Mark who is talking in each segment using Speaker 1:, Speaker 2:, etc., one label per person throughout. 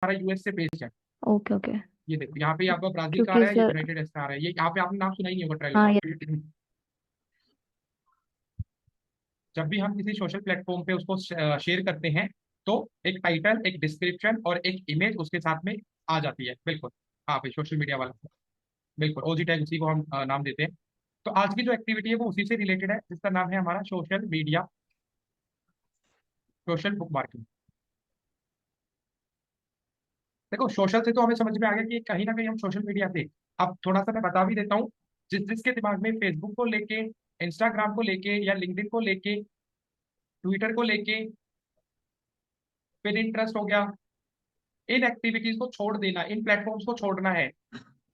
Speaker 1: हमारा यूएस से पेज है।
Speaker 2: Okay okay.
Speaker 1: ये देखो यहाँ पे आपका ब्राजील का आ
Speaker 2: क्योंकि
Speaker 1: रहा है, ये
Speaker 2: सर,
Speaker 1: यूनाइटेड स्टेट्स का आ रहा है, ये यहाँ पे आपने नाम सुना ही नहीं होगा ट्रेवल
Speaker 2: हाँ ये,
Speaker 1: का। जब भी हम किसी सोशल प्लेटफॉर्म पे उसको शेयर करते हैं तो एक टाइटल, एक डिस्क्रिप्शन और एक इमेज उसके साथ में आ जाती है। बिल्कुल, हाँ भाई, सोशल मीडिया वाला, बिल्कुल ओजी टैग उसी को हम नाम देते हैं। तो आज की जो एक्टिविटी है वो उसी से रिलेटेड है, जिसका नाम है हमारा social media, social book marking. देखो सोशल से तो हमें समझ में आ गया कि कहीं ना कहीं हम सोशल मीडिया पे, अब थोड़ा सा मैं बता भी देता हूँ, जिस जिसके दिमाग में फेसबुक को लेके, इंस्टाग्राम को लेके या लिंक्डइन को लेके, ट्विटर को लेके, फिर इंटरेस्ट हो गया, इन एक्टिविटीज को छोड़ देना, इन प्लेटफॉर्म्स को छोड़ना है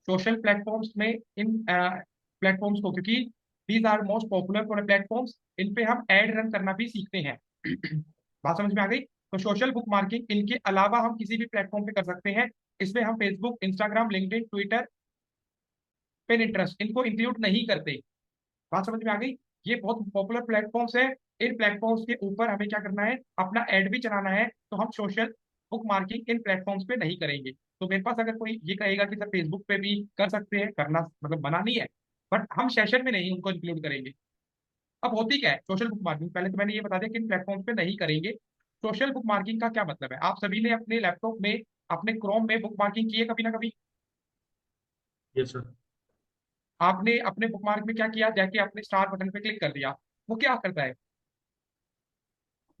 Speaker 1: सोशल प्लेटफॉर्म्स में, इन प्लेटफॉर्म्स को, क्योंकि these are most popular four platforms, इन पे हम एड रन करना भी सीखते हैं। बात समझ में आ गई? तो सोशल बुक मार्किंग इनके अलावा हम किसी भी प्लेटफॉर्म पे कर सकते हैं। इसमें हम Facebook, Instagram, LinkedIn, Twitter, pin interest इनको इंक्लूड नहीं करते। बात समझ में आ गई? ये बहुत पॉपुलर प्लेटफॉर्म्स है, इन प्लेटफॉर्म्स के ऊपर हमें क्या करना है, अपना एड भी चलाना है, तो हम सोशल बुक मार्किंग इन प्लेटफॉर्म्स पे नहीं करेंगे। तो मेरे पास अगर कोई ये कहेगा कि सर फेसबुक पे भी कर सकते हैं, करना मतलब मना नहीं है, बट हम सेशन में नहीं उनको इंक्लूड करेंगे। अब होती क्या है सोशल बुक मार्किंग, पहले तो मैंने ये बता दिया कि इन प्लेटफॉर्म पे नहीं करेंगे। सोशल बुक मार्किंग का क्या मतलब है? आप सभी ने अपने लैपटॉप में, अपने क्रोम में बुक मार्किंग की है कभी ना कभी?
Speaker 3: Yes sir.
Speaker 1: आपने अपने बुक मार्क में क्या किया, जाके अपने स्टार बटन पे क्लिक कर दिया, वो क्या करता है?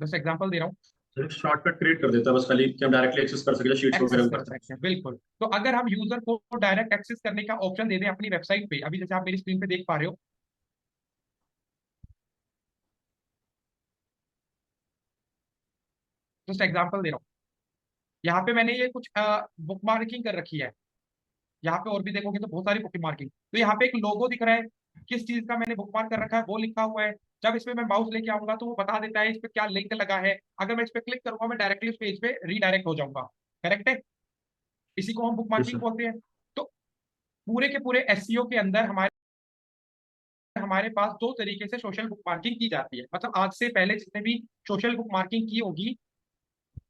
Speaker 1: जैसे एग्जांपल दे रहा हूँ,
Speaker 3: सर एक शॉर्टकट क्रिएट कर देता है बस, खाली कि हम डायरेक्टली एक्सेस कर सके शीट्स वगैरह
Speaker 1: एक्सेस
Speaker 3: भी
Speaker 1: कर
Speaker 3: करते
Speaker 1: सकते हैं, बिल्कुल। तो अगर हम यूजर को डायरेक्ट एक्सेस करने का ऑप्शन दे दें अपनी वेबसाइट पे, अभी जैसे आप मेरी स्क्रीन पे देख पा रहे हो, जस्ट एग्जांपल दे रहा हूँ, यहाँ पे मैंने ये कुछ बुक मार्किंग कर रखी है। यहाँ पे और भी देखोगे तो बहुत सारी बुक मार्किंग, तो यहाँ पे एक लोगो दिख रहा है, किस चीज का मैंने बुक मार्क कर रखा है वो लिखा हुआ है। जब इसमें मैं माउस लेके आऊंगा तो वो बता देता है इस पे क्या लिंक लगा है, अगर मैं इस पे क्लिक करूंगा मैं डायरेक्टली उस पेज पे रीडायरेक्ट हो जाऊंगा। करेक्ट है? इसी को हम बुक
Speaker 3: हैं। Yes
Speaker 1: marking
Speaker 3: sir.
Speaker 1: बोलते हैं। तो पूरे के पूरे एसईओ के अंदर हमारे हमारे पास दो तरीके से सोशल बुक मार्किंग की जाती है। मतलब आज से पहले जिसने भी सोशल बुक मार्किंग की होगी,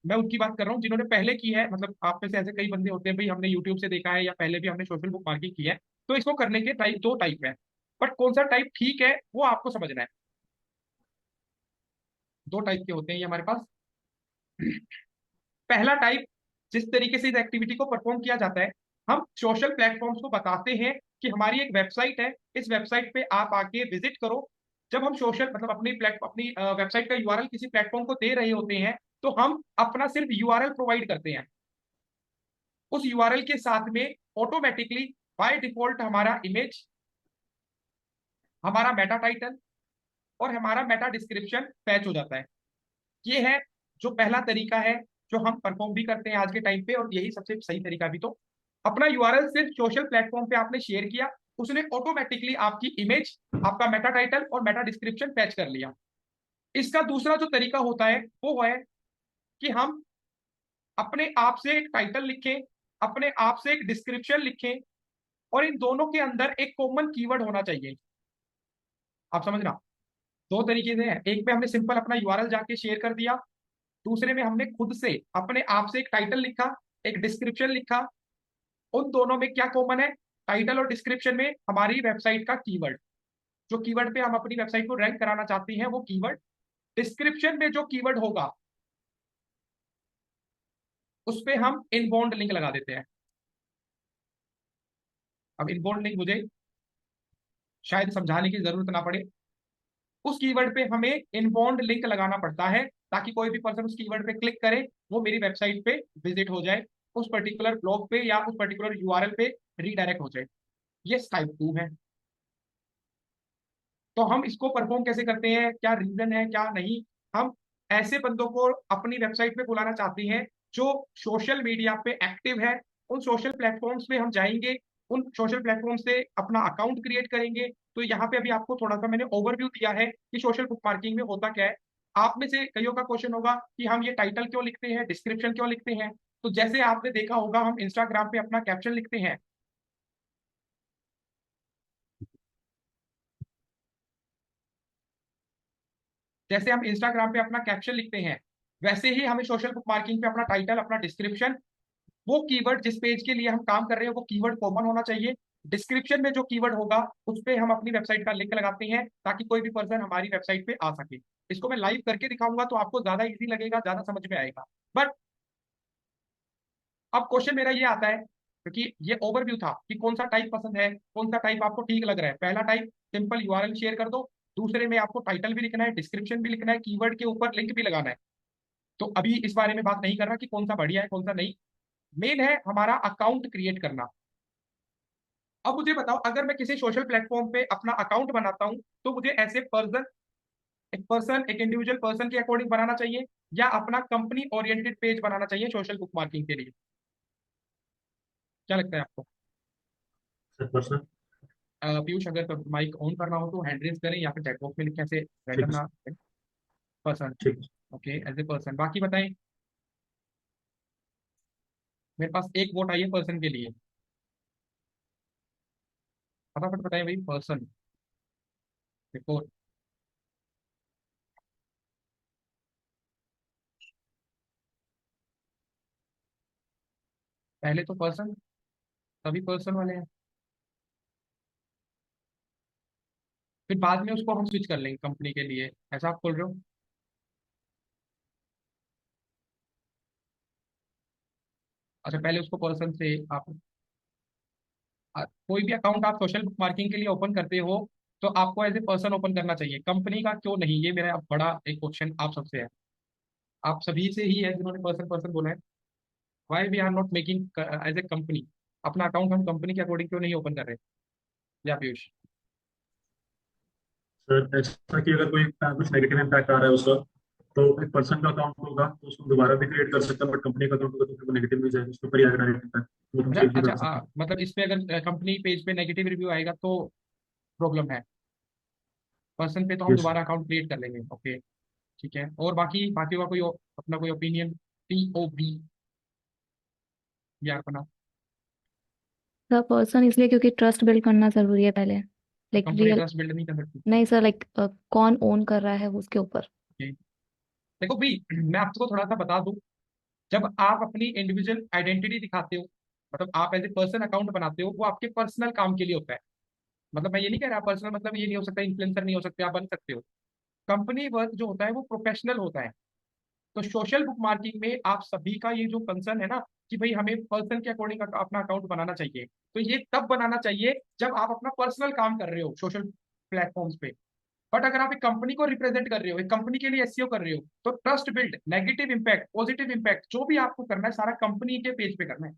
Speaker 1: मैं उनकी बात कर रहा हूँ जिन्होंने पहले की है, मतलब आप में से ऐसे कई बंदे होते हैं भाई हमने यूट्यूब से देखा है या पहले भी हमने सोशल बुक मार्किंग की है। तो इसको करने के टाइप, दो टाइप है, बट कौन सा टाइप ठीक है वो आपको समझना है। दो टाइप के होते हैं ये हमारे पास। पहला टाइप, जिस तरीके से इस एक्टिविटी को परफॉर्म किया जाता है, हम सोशल प्लेटफॉर्म्स को बताते हैं कि हमारी एक वेबसाइट है, इस वेबसाइट पे आप आके विजिट करो। जब हम सोशल मतलब अपनी वेबसाइट का यूआरएल किसी प्लेटफॉर्म को दे रहे होते हैं, तो हम अपना सिर्फ यूआरएल प्रोवाइड करते हैं। उस यूआरएल के साथ में ऑटोमेटिकली बाय डिफॉल्ट हमारा इमेज, हमारा मेटा टाइटल और हमारा मेटा डिस्क्रिप्शन फैच हो जाता है। ये है जो पहला तरीका है, जो हम परफॉर्म भी करते हैं आज के टाइम पे, और यही सबसे सही तरीका भी। तो अपना यूआरएल सिर्फ सोशल प्लेटफॉर्म पे आपने शेयर किया, उसने ऑटोमेटिकली आपकी इमेज, आपका मेटा टाइटल और मेटा डिस्क्रिप्शन फैच कर लिया। इसका दूसरा जो तरीका होता है वो है कि हम अपने आप से एक टाइटल लिखें, अपने आप से एक डिस्क्रिप्शन लिखें, और इन दोनों के अंदर एक कॉमन कीवर्ड होना चाहिए। आप समझना, दो तरीके से है, एक पे हमने सिंपल अपना यूआरएल जाके शेयर कर दिया, दूसरे में हमने खुद से अपने आप से एक टाइटल लिखा, एक डिस्क्रिप्शन लिखा। उन दोनों में क्या कॉमन है? टाइटल और डिस्क्रिप्शन में हमारी वेबसाइट का कीवर्ड, जो कीवर्ड पे हम अपनी वेबसाइट को रैंक कराना चाहते हैं वो कीवर्ड। डिस्क्रिप्शन में जो कीवर्ड होगा उस पे हम इनबाउंड लिंक लगा देते हैं। अब इनबाउंड लिंक मुझे शायद समझाने की जरूरत ना पड़े, उस कीवर्ड पे हमें इनबाउंड लिंक लगाना पड़ता है ताकि कोई भी पर्सन उस कीवर्ड पे क्लिक करे, वो मेरी वेबसाइट पे विजिट हो जाए, उस पर्टिकुलर ब्लॉग पे या उस पर्टिकुलर यूआरएल पे रीडायरेक्ट हो जाए। ये टाइप 2 है। तो हम इसको परफॉर्म कैसे करते हैं, क्या रीजन है क्या नहीं? हम ऐसे बंदों को अपनी वेबसाइट पे बुलाना चाहते हैं जो सोशल मीडिया पे एक्टिव है। उन सोशल प्लेटफॉर्म्स पे हम जाएंगे, उन सोशल प्लेटफॉर्म से अपना अकाउंट क्रिएट करेंगे। तो यहाँ पे अभी आपको थोड़ा सा मैंने ओवरव्यू दिया है कि सोशल बुक मार्किंग में होता क्या है। आप में से कईयों का क्वेश्चन होगा कि हम ये टाइटल क्यों लिखते हैं, डिस्क्रिप्शन क्यों लिखते हैं? तो जैसे आपने देखा होगा हम इंस्टाग्राम पे अपना कैप्शन लिखते हैं, जैसे हम इंस्टाग्राम पे अपना कैप्शन लिखते हैं, वैसे ही हमें सोशल बुक मार्किंग पे अपना टाइटल, अपना डिस्क्रिप्शन वो कीवर्ड जिस पेज के लिए हम काम कर रहे हैं वो कीवर्ड कॉमन होना चाहिए। डिस्क्रिप्शन में जो कीवर्ड होगा उस पर हम अपनी वेबसाइट का लिंक लगाते हैं ताकि कोई भी पर्सन हमारी वेबसाइट पे आ सके। इसको मैं लाइव करके दिखाऊंगा तो आपको ज्यादा इजी लगेगा, ज्यादा समझ में आएगा। बट अब क्वेश्चन मेरा ये आता है, क्योंकि ये ओवरव्यू था कि कौन सा टाइप पसंद है, कौन सा टाइप आपको ठीक लग रहा है। पहला टाइप सिंपल यूआरएल शेयर कर दो, दूसरे में आपको टाइटल भी लिखना है, डिस्क्रिप्शन भी लिखना है, कीवर्ड के ऊपर लिंक भी लगाना है। तो अभी इस बारे में बात नहीं कर रहा कि कौन सा बढ़िया है कौन सा नहीं। मेन है हमारा अकाउंट क्रिएट करना। अब मुझे बताओ, अगर मैं किसी सोशल प्लेटफॉर्म पे अपना अकाउंट बनाता हूं तो मुझे ऐसे पर्सन एक इंडिविजुअल पर्सन के अकॉर्डिंग बनाना चाहिए या अपना कंपनी ओरिएंटेड पेज बनाना चाहिए सोशल बुक मार्किंग के लिए? क्या लगता है आपको?
Speaker 3: पर्सनल।
Speaker 1: पीयूष, अगर माइक ऑन करना हो तो हैंड रेज करें या फिर चैट बॉक्स में लिखें, ऐसे रैंडम
Speaker 3: ठीक
Speaker 1: ना। पर्सन।
Speaker 3: ठीक।
Speaker 1: Okay, as a person. बाकी बताएं। मेरे पास एक वोट आई है पर्सन के लिए। फटाफट बताएं भाई, पर्सन। देखो, पहले तो पर्सन, तभी पर्सन वाले हैं, फिर बाद में उसको हम स्विच कर लेंगे कंपनी के लिए, ऐसा आप बोल रहे हो? अच्छा, पहले उसको पर्सन से आप कोई भी अकाउंट आप सोशल बुक मार्किंग के लिए ओपन करते हो तो आपको एज ए पर्सन ओपन करना चाहिए, कंपनी का क्यों नहीं? ये मेरा बड़ा एक क्वेश्चन आप सबसे है। आप सभी से ही है जिन्होंने पर्सन पर्सन बोला है। Why we are not making as a company? अपना अकाउंट हम कंपनी के अकॉर्डिंग क्यों नहीं ओपन कर रहे? या पीयूष?
Speaker 3: सर ऐसा कि अगर कोई कुछ नेगेटिव इम्पैक्ट आ रहा है उसका, तो एक पर्सन का अकाउंट होगा तो उसको दोबारा भी क्रिएट कर सकता है, बट कंपनी का अकाउंट होगा तो फिर वो नेगेटिव भी जाएगा, उसके ऊपर ही आएगा डायरेक्ट इम्पैक्ट, वो हम
Speaker 1: अच्छा
Speaker 3: चेंज भी
Speaker 1: अच्छा,
Speaker 3: कर सकते हैं।
Speaker 1: मतलब इस पे अगर कंपनी पेज पे नेगेटिव रिव्यू आएगा तो प्रॉब्लम है, पर्सन पे तो हम
Speaker 3: यस सर।
Speaker 1: दोबारा अकाउंट क्रिएट कर लेंगे। ओके, ठीक है। और बाकी बाकी का कोई अपना कोई ओपिनियन? POB या अपना?
Speaker 2: सर पर्सन इसलिए क्योंकि ट्रस्ट बिल्ड करना जरूरी है पहले,
Speaker 1: तो
Speaker 2: like
Speaker 1: company
Speaker 2: real.
Speaker 1: Trust build नहीं कर सकती?
Speaker 2: नहीं सर, लाइक कौन ओन कर रहा है उसके ऊपर।
Speaker 1: Okay. देखो भी, मैं आपको थोड़ा सा बता दूं, जब आप अपनी इंडिविजुअल आइडेंटिटी दिखाते हो, मतलब आप एज ए पर्सन अकाउंट बनाते हो, वो आपके पर्सनल काम के लिए होता है। मतलब मैं ये नहीं कह रहा पर्सनल मतलब ये नहीं हो सकता, इन्फ्लुएंसर नहीं हो सकते, आप बन सकते हो। कंपनी वर्क जो होता है वो प्रोफेशनल होता है। तो सोशल बुक मार्किंग में आप सभी का ये जो कंसर्न है ना कि भाई हमें पर्सन के अकॉर्डिंग अपना अकाउंट बनाना चाहिए, तो ये तब बनाना चाहिए जब आप अपना पर्सनल काम कर रहे हो सोशल प्लेटफॉर्म्स पे। बट अगर आप एक कंपनी को रिप्रेजेंट कर रहे हो, एक कंपनी के लिए एसईओ कर रहे हो, तो trust build, negative impact, positive impact जो भी आपको करना है सारा कंपनी के पेज पे करना है।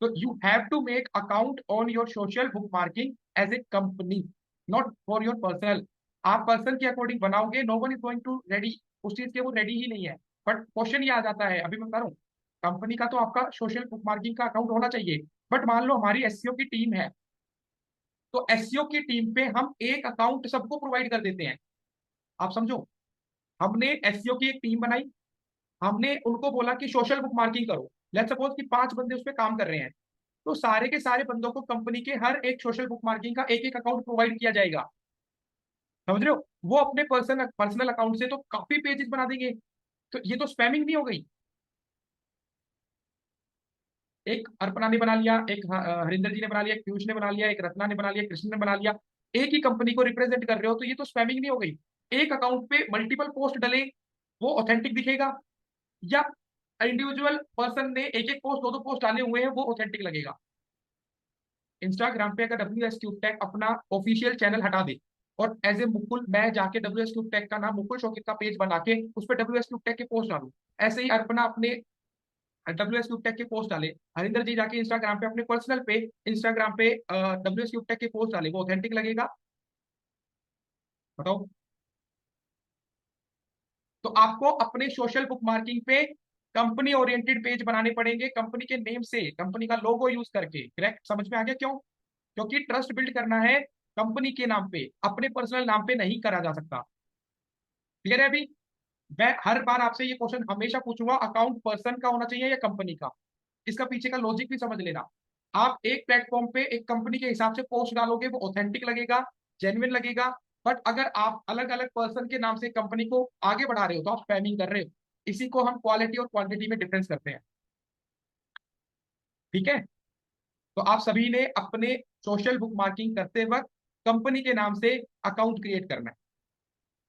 Speaker 1: तो you have to make account on your social bookmarking as a company, not for your personal. आप पर्सन के अकॉर्डिंग बनाओगे, no one is going to ready, उस चीज के वो रेडी ही नहीं है। बट क्वेश्चन ये आ जाता है, अभी मैं बता रहा हूँ, कंपनी का तो आपका सोशल बुक मार्किंग का अकाउंट होना चाहिए। बट मान लो हमारी एसईओ की टीम है, तो एसईओ की टीम पे हम एक अकाउंट सबको प्रोवाइड कर देते हैं। आप समझो, हमने एसईओ की एक टीम बनाई, हमने उनको बोला कि सोशल बुक मार्किंग करो। लेट्स सपोज कि 5 बंदे उस पर काम कर रहे हैं, तो सारे के सारे बंदों को कंपनी के हर एक सोशल बुक मार्किंग का एक एक अकाउंट प्रोवाइड किया जाएगा। समझ रहे हो? वो अपने पर्सनल अकाउंट से तो काफी पेजेस बना देंगे। तो ये तो स्पैमिंग नहीं हो गई? एक अर्पणा ने बना लिया, एक हरिंदर जी ने बना लिया, एक पीयूष ने बना लिया, एक रत्ना ने बना लिया, कृष्ण ने बना लिया, एक ही कंपनी को रिप्रेजेंट कर रहे हो, तो ये तो स्पैमिंग नहीं हो गई? एक अकाउंट पे मल्टीपल पोस्ट डले, वो ऑथेंटिक दिखेगा? या इंडिविजुअल पर्सन ने एक एक पोस्ट, दो दो पोस्ट डाले हुए हैं, वो ऑथेंटिक लगेगा? इंस्टाग्राम पे अगर WS Tech अपना ऑफिशियल चैनल हटा दे और एज ए मुकुल मैं जाके WS Tech का नाम मुकुल शौकित का पेज बना के उस पर WS Tech के पोस्ट डालू, ऐसे ही अर्पणा अपने WS Tech के पोस्ट डाले, हरिंदर जी जाके इंस्टाग्राम पे अपने पर्सनल पे इंस्टाग्राम पे WS Tech के पोस्ट डाले, वो ऑथेंटिक लगेगा? बताओ। तो आपको अपने सोशल बुक मार्किंग पे कंपनी ओरिएंटेड पेज बनाने पड़ेंगे, कंपनी के नेम से, कंपनी का लोगो यूज करके। करेक्ट? समझ में आ गया क्यों? क्योंकि ट्रस्ट बिल्ड करना है कंपनी के नाम पे, अपने पर्सनल नाम पे नहीं करा जा सकता। क्लियर है अभी? मैं हर बार आपसे ये क्वेश्चन हमेशा पूछूंगा, अकाउंट पर्सन का होना चाहिए या कंपनी का? इसका पीछे का लॉजिक भी समझ लेना। आप एक प्लेटफॉर्म पे एक कंपनी के हिसाब से पोस्ट डालोगे, वो ऑथेंटिक लगेगा, जेन्युइन लगेगा। बट अगर आप अलग अलग पर्सन के नाम से कंपनी को आगे बढ़ा रहे हो तो आप स्पैमिंग कर रहे हो। इसी को हम क्वालिटी और क्वांटिटी में डिफरेंस करते हैं। ठीक है। तो आप सभी ने अपने सोशल बुक मार्किंग करते वक्त कंपनी के नाम से अकाउंट क्रिएट करना है।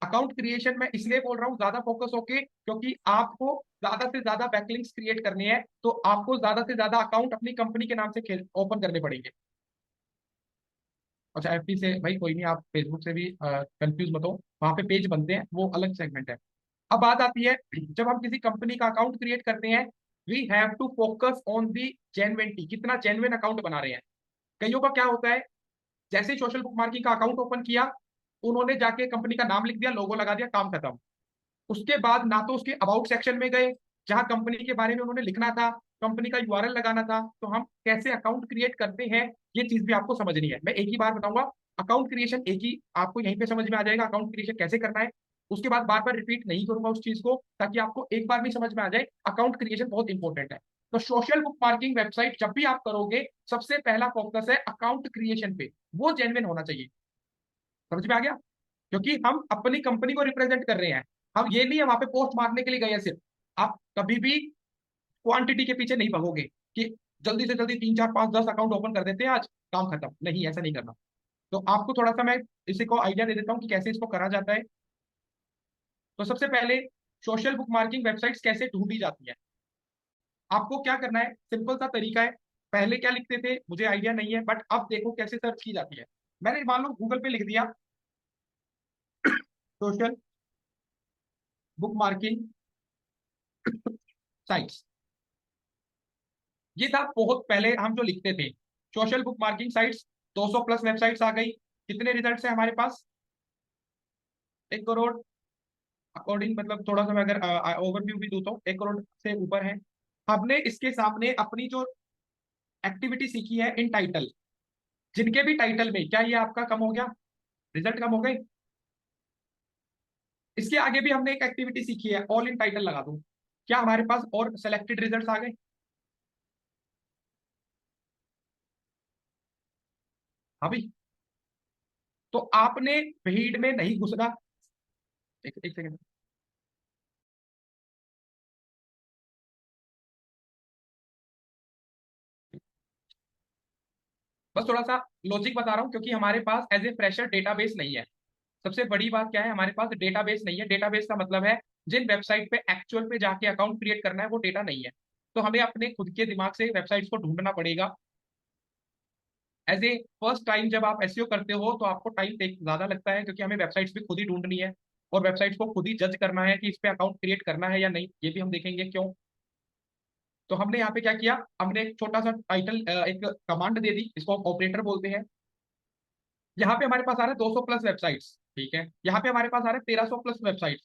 Speaker 1: अकाउंट क्रिएशन में इसलिए बोल रहा हूं ज्यादा फोकस होके, क्योंकि आपको ज्यादा से ज्यादा बैकलिंक्स क्रिएट करने हैं, तो आपको ज्यादा से ज्यादा अकाउंट अपनी कंपनी के नाम से ओपन करने पड़ेंगे। अच्छा, एफबी से भाई कोई नहीं, आप फेसबुक से भी कंफ्यूज मत हो, वहां पे पेज बनते हैं, वो अलग सेगमेंट है। अब बात आती है, जब हम किसी कंपनी का अकाउंट क्रिएट करते हैं, we have to focus on the genuinity, कितना जेन्युइन अकाउंट बना रहे हैं। कईयों का क्या होता है, जैसे ही सोशल बुक मार्किंग का अकाउंट ओपन किया, उन्होंने जाके कंपनी का नाम लिख दिया, लोगो लगा दिया, काम खत्म। उसके बाद ना तो उसके अबाउट सेक्शन में गए जहां कंपनी के बारे में उन्होंने लिखना था, कंपनी का यूआरएल लगाना था। तो हम कैसे अकाउंट क्रिएट करते हैं, ये चीज भी आपको समझनी है। मैं एक ही बार बताऊंगा, अकाउंट क्रिएशन एक ही आपको यहीं पे समझ में आ जाएगा, अकाउंट क्रिएशन कैसे करना है। उसके बाद बार बार रिपीट नहीं करूंगा उस चीज को, ताकि आपको एक बार भी समझ में आ जाए। अकाउंट क्रिएशन बहुत इंपॉर्टेंट है। तो सोशल बुक मार्किंग वेबसाइट जब भी आप करोगे, सबसे पहला फोकस है अकाउंट क्रिएशन पे, वो जेन्युइन होना चाहिए। समझ में आ गया? क्योंकि हम अपनी कंपनी को रिप्रेजेंट कर रहे हैं, हम ये नहीं है वहां पे पोस्ट मारने के लिए गए हैं सिर्फ। आप कभी भी क्वांटिटी के पीछे नहीं भागोगे कि जल्दी से जल्दी 3 4 5 10 अकाउंट ओपन कर देते हैं आज, काम खत्म। नहीं, ऐसा नहीं करना। तो आपको थोड़ा सा मैं इसी को आइडिया दे देता हूँ कि कैसे इसको करा जाता है। तो सबसे पहले सोशल बुक मार्किंग वेबसाइट्स कैसे ढूंढी जाती है, आपको क्या करना है, सिंपल सा तरीका है। पहले क्या लिखते थे मुझे आइडिया नहीं है, बट अब देखो कैसे सर्च की जाती है। मैंने मान लो गूगल पे लिख दिया सोशल बुक मार्किंग साइट्स, ये था बहुत पहले हम जो लिखते थे social bookmarking sites. 200 plus websites आ गई। कितने रिजल्ट्स है हमारे पास? 1 करोड़। अकॉर्डिंग मतलब थोड़ा सा मैं अगर ओवरव्यू भी दूं तो 1 करोड़ से ऊपर है। हमने इसके सामने अपनी जो एक्टिविटी सीखी है इन टाइटल, जिनके भी टाइटल में, क्या ये आपका कम हो गया, रिजल्ट कम हो गए? इसके आगे भी हमने एक एक्टिविटी सीखी है, ऑल इन टाइटल लगा दूं, क्या हमारे पास और सेलेक्टेड रिजल्ट्स आ गए? अभी तो आपने भीड़ में नहीं घुसना। एक सेकंड। बस थोड़ा सा लॉजिक बता रहा हूँ, क्योंकि हमारे पास एज ए फ्रेशर डेटाबेस नहीं है। सबसे बड़ी बात क्या है, हमारे पास डेटाबेस नहीं है। डेटाबेस का मतलब है जिन वेबसाइट पे एक्चुअल पे जाके अकाउंट क्रिएट करना है, वो डेटा नहीं है। तो हमें अपने खुद के दिमाग से वेबसाइट्स को ढूंढना पड़ेगा। एज ए फर्स्ट टाइम जब आप एसईओ करते हो तो आपको टाइम ज्यादा लगता है, क्योंकि हमें वेबसाइट्स भी खुद ही ढूंढनी है, और वेबसाइट्स को खुद ही जज करना है कि इस पे अकाउंट क्रिएट करना है या नहीं। ये भी हम देखेंगे क्यों। तो हमने यहाँ पे क्या किया, हमने एक छोटा सा टाइटल, एक कमांड दे दी, इसको ऑपरेटर बोलते हैं। यहाँ पे हमारे पास आ रहा है 200 प्लस वेबसाइट्स, ठीक है। यहाँ पे हमारे पास आ रहा है 1300 प्लस वेबसाइट्स।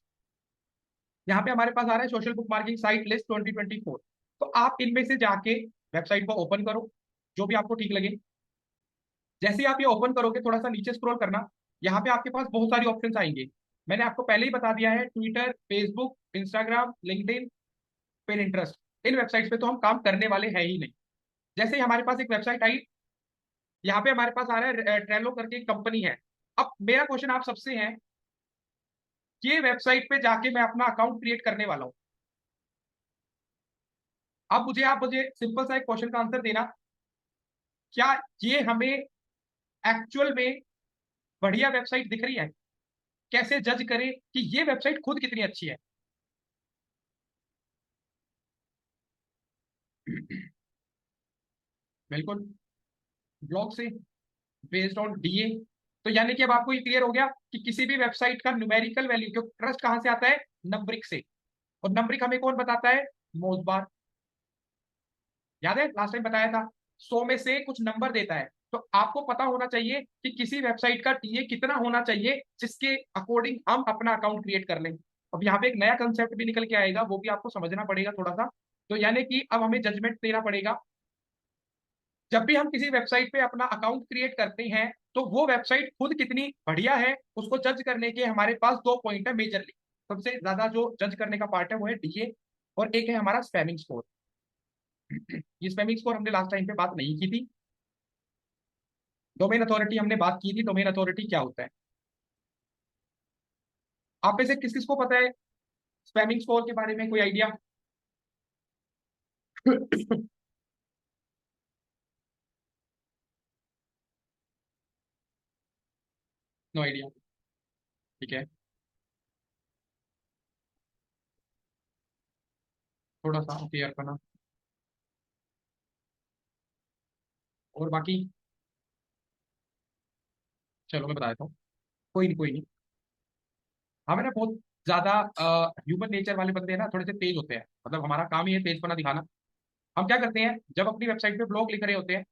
Speaker 1: यहाँ पे हमारे पास आ रहा है social book marking site list 2024। तो आप इनमें से जाके वेबसाइट को ओपन करो, जो भी आपको ठीक लगे। जैसे ही आप ये ओपन करोगे, थोड़ा सा नीचे स्क्रॉल करना, यहाँ पे आपके पास बहुत सारी ऑप्शंस आएंगे। मैंने आपको पहले ही बता दिया है, Twitter, Facebook, Instagram, LinkedIn, Pinterest, इन वेबसाइट्स पे तो हम काम करने वाले हैं ही नहीं। जैसे ही हमारे पास एक वेबसाइट आई, यहाँ पे हमारे पास आ रहा है ट्रेलो करके एक कंपनी है। अब मेरा क्वेश्चन आप सबसे है, ये वेबसाइट पे जाके मैं अपना अकाउंट क्रिएट करने वाला हूँ। अब आप मुझे सिंपल सा एक क्वेश्चन का आंसर देना, क्या ये हमें एक्चुअल में बढ़िया वेबसाइट दिख रही है? कैसे जज करें कि ये वेबसाइट खुद कितनी अच्छी है? बिल्कुल, ब्लॉग से, बेस्ड ऑन डीए। तो यानी कि अब आपको ये क्लियर हो गया कि किसी भी वेबसाइट का न्यूमेरिकल वैल्यू, क्योंकि ट्रस्ट कहां से आता है, नंबरिक से। और नंबरिक हमें कौन बताता है, मोजबार। याद है लास्ट टाइम बताया था, 100 में से कुछ नंबर देता है। तो आपको पता होना चाहिए कि किसी वेबसाइट का टीए कितना होना चाहिए, जिसके अकॉर्डिंग हम अपना अकाउंट क्रिएट कर लें। अब यहाँ पे एक नया कंसेप्ट भी निकल के आएगा, वो भी आपको समझना पड़ेगा थोड़ा सा। तो यानी कि अब हमें जजमेंट देना पड़ेगा, जब भी हम किसी वेबसाइट पे अपना अकाउंट क्रिएट करते हैं, तो वो वेबसाइट खुद कितनी बढ़िया है, उसको जज करने के हमारे पास 2 पॉइंट है मेजरली। सबसे ज्यादा जो जज करने का पार्ट है वो है डीए, और एक है हमारा स्पैमिंग स्कोर। ये स्पैमिंग स्कोर हमने लास्ट टाइम पे बात नहीं की थी। डोमेन अथॉरिटी हमने बात की थी, डोमेन अथॉरिटी क्या होता है? आप में से किस किस को पता है स्पैमिंग स्कोर के बारे में, कोई आइडिया? No idea. ठीक है, थोड़ा सा क्लियर करना। और बाकी चलो मैं बता देता हूँ। कोई नहीं, कोई नहीं। हमें ना बहुत ज्यादा ह्यूमन नेचर वाले बंदे हैं ना, थोड़े से तेज होते हैं, मतलब हमारा काम ही है तेजपना दिखाना। हम क्या करते हैं, जब अपनी वेबसाइट पे ब्लॉग लिख रहे होते हैं,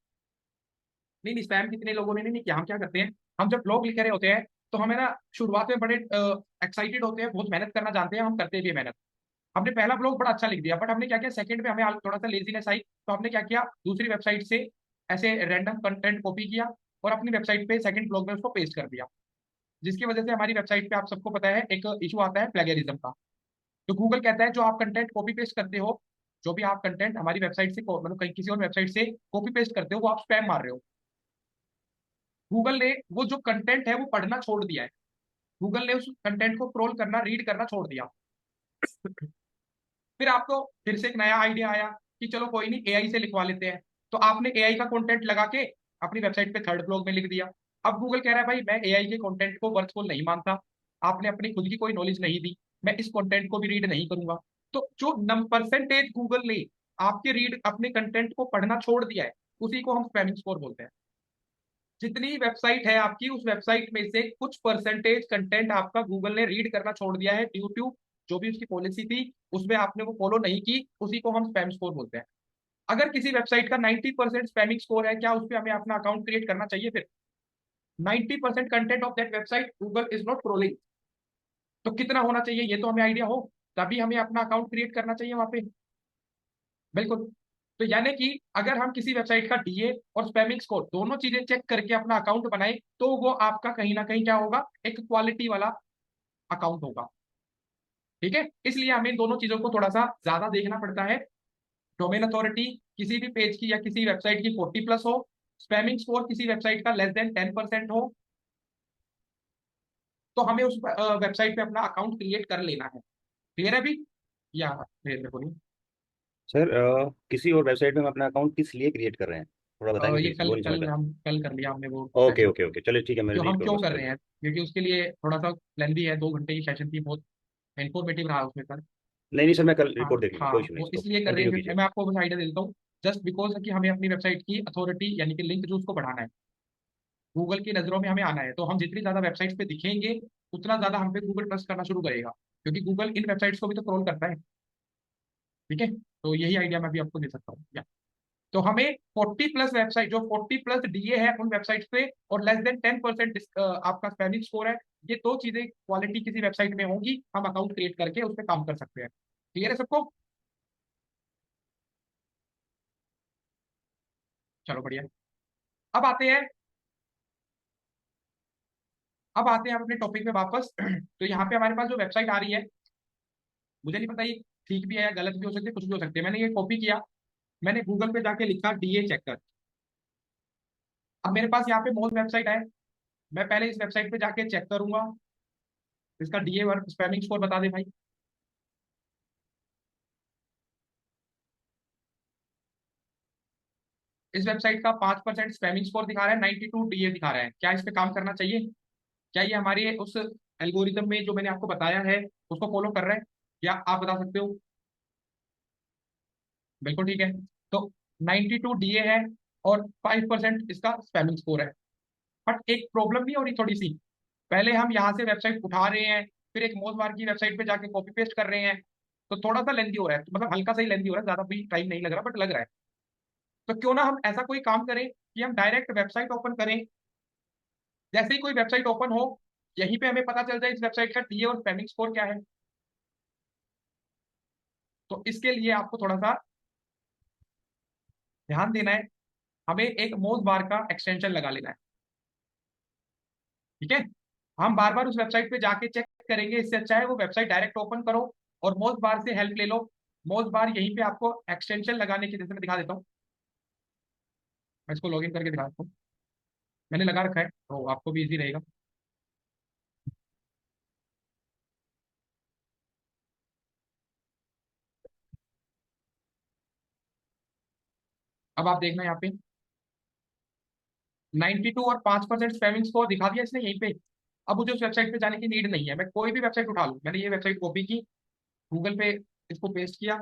Speaker 1: नहीं नहीं स्पैम कितने लोगों ने नहीं किया, हम क्या करते हैं, हम जब ब्लॉग लिख रहे होते हैं तो हमें ना शुरुआत में बड़े एक्साइटेड होते हैं, बहुत मेहनत करना जानते हैं, हम करते भी हैं मेहनत। हमने पहला ब्लॉग बड़ा अच्छा लिख दिया, बट हमने क्या किया, सेकंड में हमें थोड़ा सा लेजीनेस आई, तो हमने क्या किया, दूसरी वेबसाइट से ऐसे रैंडम कंटेंट कॉपी किया और अपनी वेबसाइट पे सेकंड ब्लॉग में उसको पेस्ट कर दिया। जिसकी वजह से हमारी वेबसाइट पे, आप सबको पता है, एक इशू आता है प्लेगरिज्म का। तो गूगल कहता है जो आप कंटेंट कॉपी पेस्ट करते हो, जो भी आप कंटेंट हमारी वेबसाइट से मतलब कहीं किसी और वेबसाइट से कॉपी पेस्ट करते हो, वो आप स्पैम मार रहे हो। गूगल ने वो जो कंटेंट है वो पढ़ना छोड़ दिया है। गूगल ने उस कंटेंट को क्रोल करना, रीड करना छोड़ दिया। फिर आपको फिर से एक नया आइडिया आया कि चलो कोई नहीं, एआई से लिखवा लेते हैं। तो आपने एआई का कंटेंट लगा के अपनी वेबसाइट पे थर्ड ब्लॉग में लिख दिया। अब गूगल कह रहा है भाई मैं एआई के कंटेंट को वर्थफुल नहीं मानता, आपने अपनी खुद की कोई नॉलेज नहीं दी, मैं इस कंटेंट को भी रीड नहीं करूंगा। तो जो नम परसेंटेज गूगल ने आपके रीड अपने कंटेंट को पढ़ना छोड़ दिया है, उसी को हम स्पैमिंग स्कोर बोलते हैं। जितनी वेबसाइट है आपकी, उस वेबसाइट में से कुछ परसेंटेज कंटेंट आपका गूगल ने रीड करना छोड़ दिया है ड्यू टू जो भी उसकी पॉलिसी थी, उसमें आपने वो फॉलो नहीं की, उसी को हम स्पैम स्कोर बोलते हैं। अगर किसी वेबसाइट का 90% स्पैमिंग स्कोर है, क्या उस पर हमें अपना अकाउंट क्रिएट करना चाहिए? फिर 90% content of that website Google is not crawling, तो कितना होना चाहिए ये तो हमें आइडिया हो, तभी हमें अपना अकाउंट क्रिएट करना चाहिए वहां पे। बिल्कुल। तो यानी कि अगर हम किसी वेबसाइट का डीए और स्पैमिंग स्कोर दोनों चीजें चेक करके अपना अकाउंट बनाए, तो वो आपका कहीं ना कहीं क्या होगा, एक क्वालिटी वाला अकाउंट होगा। ठीक है, इसलिए हमें इन दोनों चीजों को थोड़ा सा ज्यादा देखना पड़ता है। डोमेन अथॉरिटी किसी भी पेज की या किसी वेबसाइट की 40+ हो, स्पैमिंग स्कोर किसी वेबसाइट का लेस देन 10% हो, तो हमें उस वेबसाइट पे अपना अकाउंट क्रिएट कर लेना है। क्लियर है अभी? या फिर देखो नहीं।
Speaker 4: सर किसी और वेबसाइट में हम अपना अकाउंट किस लिए क्रिएट कर रहे हैं, थोड़ा बताएंगे
Speaker 1: ये
Speaker 4: प्लीज,
Speaker 1: कल
Speaker 4: वो नहीं समझ
Speaker 1: कल
Speaker 4: पाया।
Speaker 1: हम कल कर लिया हमने वो
Speaker 4: ओके
Speaker 1: सेशन।
Speaker 4: ओके ओके, चलिए ठीक है, मैं
Speaker 1: जो
Speaker 4: रीड
Speaker 1: हम
Speaker 4: करूंगा
Speaker 1: क्यों कर
Speaker 4: उसको
Speaker 1: रहे
Speaker 4: पहले।
Speaker 1: हैं, क्योंकि उसके लिए थोड़ा सा लेंदी है, 2 घंटे की सेशन थी, बहुत इन्फॉर्मेटिव रहा उसमें सर।
Speaker 4: नहीं नहीं सर, मैं कल
Speaker 1: हाँ
Speaker 4: रिपोर्ट देख लूंगा,
Speaker 1: हाँ,
Speaker 4: कोई इशू नहीं,
Speaker 1: वो
Speaker 4: इसको
Speaker 1: इसलिए कर रहे हैं
Speaker 4: कंटिन्यू
Speaker 1: क्योंकि
Speaker 4: कीजिए।
Speaker 1: मैं आपको बस आइडिया दे देता हूँ, जस्ट बिकॉज कि हमें अपनी वेबसाइट की अथॉरिटी यानी कि लिंक जो उसको बढ़ाना है, गूगल की नजरों में हमें आना है, तो हम जितनी ज्यादा वेबसाइट्स पे दिखेंगे, उतना ज्यादा हम पे गूगल ट्रस्ट करना शुरू करेगा, क्योंकि गूगल इन वेबसाइट्स को भी तो क्रोल करता है। ठीक है, तो यही आइडिया मैं भी आपको दे सकता हूँ या। तो हमें 40+ वेबसाइट, जो 40+ डीए है उन वेबसाइट्स पे, और लेस देन 10% आपका स्पैमिंग स्कोर है, ये दो चीजें क्वालिटी किसी वेबसाइट में होंगी, हम अकाउंट क्रिएट करके उस पर काम कर सकते हैं। क्लियर है सबको? चलो बढ़िया। अब आते हैं, अब आते हैं हम अपने टॉपिक में वापस। तो यहाँ पे हमारे पास जो वेबसाइट आ रही है, मुझे नहीं पता ये ठीक भी है या गलत भी हो सकती है, कुछ भी हो सकती है। मैंने ये कॉपी किया, मैंने गूगल पे जाके लिखा डीए चेकर। अब मेरे पास यहाँ पे मौज वेबसाइट है, मैं पहले इस वेबसाइट पे जाके चेक करूंगा, इसका डीए वर्क स्पैमिंग स्कोर बता दे भाई। इस वेबसाइट का 5% स्पैमिंग स्कोर दिखा रहा है, 92 डीए दिखा रहा है। क्या इस पे काम करना चाहिए? क्या ये हमारे उस एल्गोरिदम में जो मैंने आपको बताया है उसको फॉलो कर रहा है? क्या आप बता सकते हो? बिल्कुल ठीक है। तो 92 डीए है और 5% इसका स्पैमिंग स्कोर है। बट एक प्रॉब्लम नहीं हो रही थोड़ी सी? पहले हम यहाँ से वेबसाइट उठा रहे हैं, फिर एक मोजमार की वेबसाइट पे जाके कॉपी पेस्ट कर रहे हैं, तो थोड़ा सा लेंदी हो रहा है, तो मतलब हल्का सा ही लेंदी हो रहा है, ज्यादा भी टाइम नहीं लग रहा, बट लग रहा है। तो क्यों ना हम ऐसा कोई काम करें कि हम डायरेक्ट वेबसाइट ओपन करें, जैसे ही कोई वेबसाइट ओपन हो, यहीं पे हमें पता चल जाए इस वेबसाइट का टीए और स्पैमिंग स्कोर क्या है। तो इसके लिए आपको थोड़ा सा ध्यान देना है, हमें एक मोज बार का एक्सटेंशन लगा लेना है। ठीक है, हम बार बार उस वेबसाइट पे जाके चेक करेंगे, इससे अच्छा है वो वेबसाइट डायरेक्ट ओपन करो और मोज बार से हेल्प ले लो। मोज बार यहीं पे आपको एक्सटेंशन लगाने की, जैसे मैं दिखा देता हूँ, मैं इसको लॉगिन करके दिखा देता हूँ, मैंने लगा रखा है तो आपको भी इजी रहेगा। अब आप देखना यहाँ पे 92 और 5% स्पैमिंग स्कोर दिखा दिया इसने यहीं पे। अब मुझे उस वेबसाइट पे जाने की नीड नहीं है, मैं कोई भी वेबसाइट उठा लूँ, मैंने ये वेबसाइट कॉपी की, गूगल पे इसको पेस्ट किया,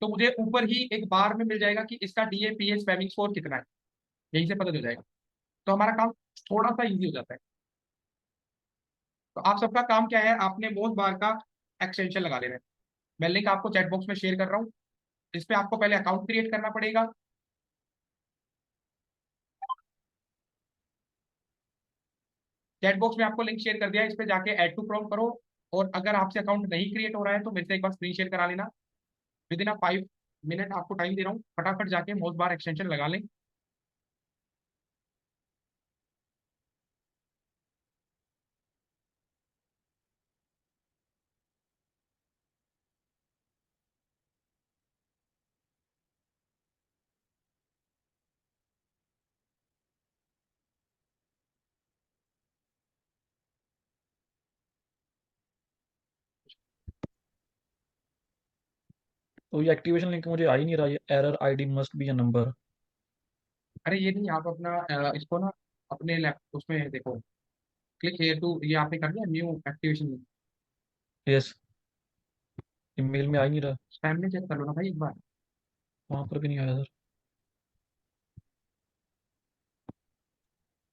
Speaker 1: तो मुझे ऊपर ही एक बार में मिल जाएगा कि इसका DAPA स्पैमिंग स्कोर कितना है, यहीं से पता चल जाएगा। तो हमारा काम थोड़ा सा इजी हो जाता है। तो आप सबका काम क्या है, आपने मोज बार का एक्सटेंशन लगा लेना है। मैं लिंक आपको चैट बॉक्स में शेयर कर रहा हूँ, इस पे आपको पहले अकाउंट क्रिएट करना पड़ेगा। चैट बॉक्स में आपको लिंक शेयर कर दिया है, इस पे जाके ऐड टू प्रॉम्प्ट करो। और अगर आपसे अकाउंट नहीं क्रिएट हो रहा है तो मेरे से एक बार स्क्रीन शेयर करा लेना। विद इन 5 मिनट आपको टाइम दे रहा हूँ, फटाफट जाके मोज बार एक्सटेंशन लगा लें।
Speaker 5: तो ये एक्टिवेशन लिंक मुझे आ ही नहीं रहा, ये error ID must be a number.
Speaker 1: अरे ये नहीं, आप अपना इसको ना अपने लैप उसमें देखो, क्लिक हेयर टू, ये आपने कर दिया न्यू एक्टिवेशन।
Speaker 5: यस, ईमेल में आ ही नहीं रहा,
Speaker 1: स्पैम में चेक कर लो ना भाई एक बार।
Speaker 5: वहां पर भी नहीं आया सर।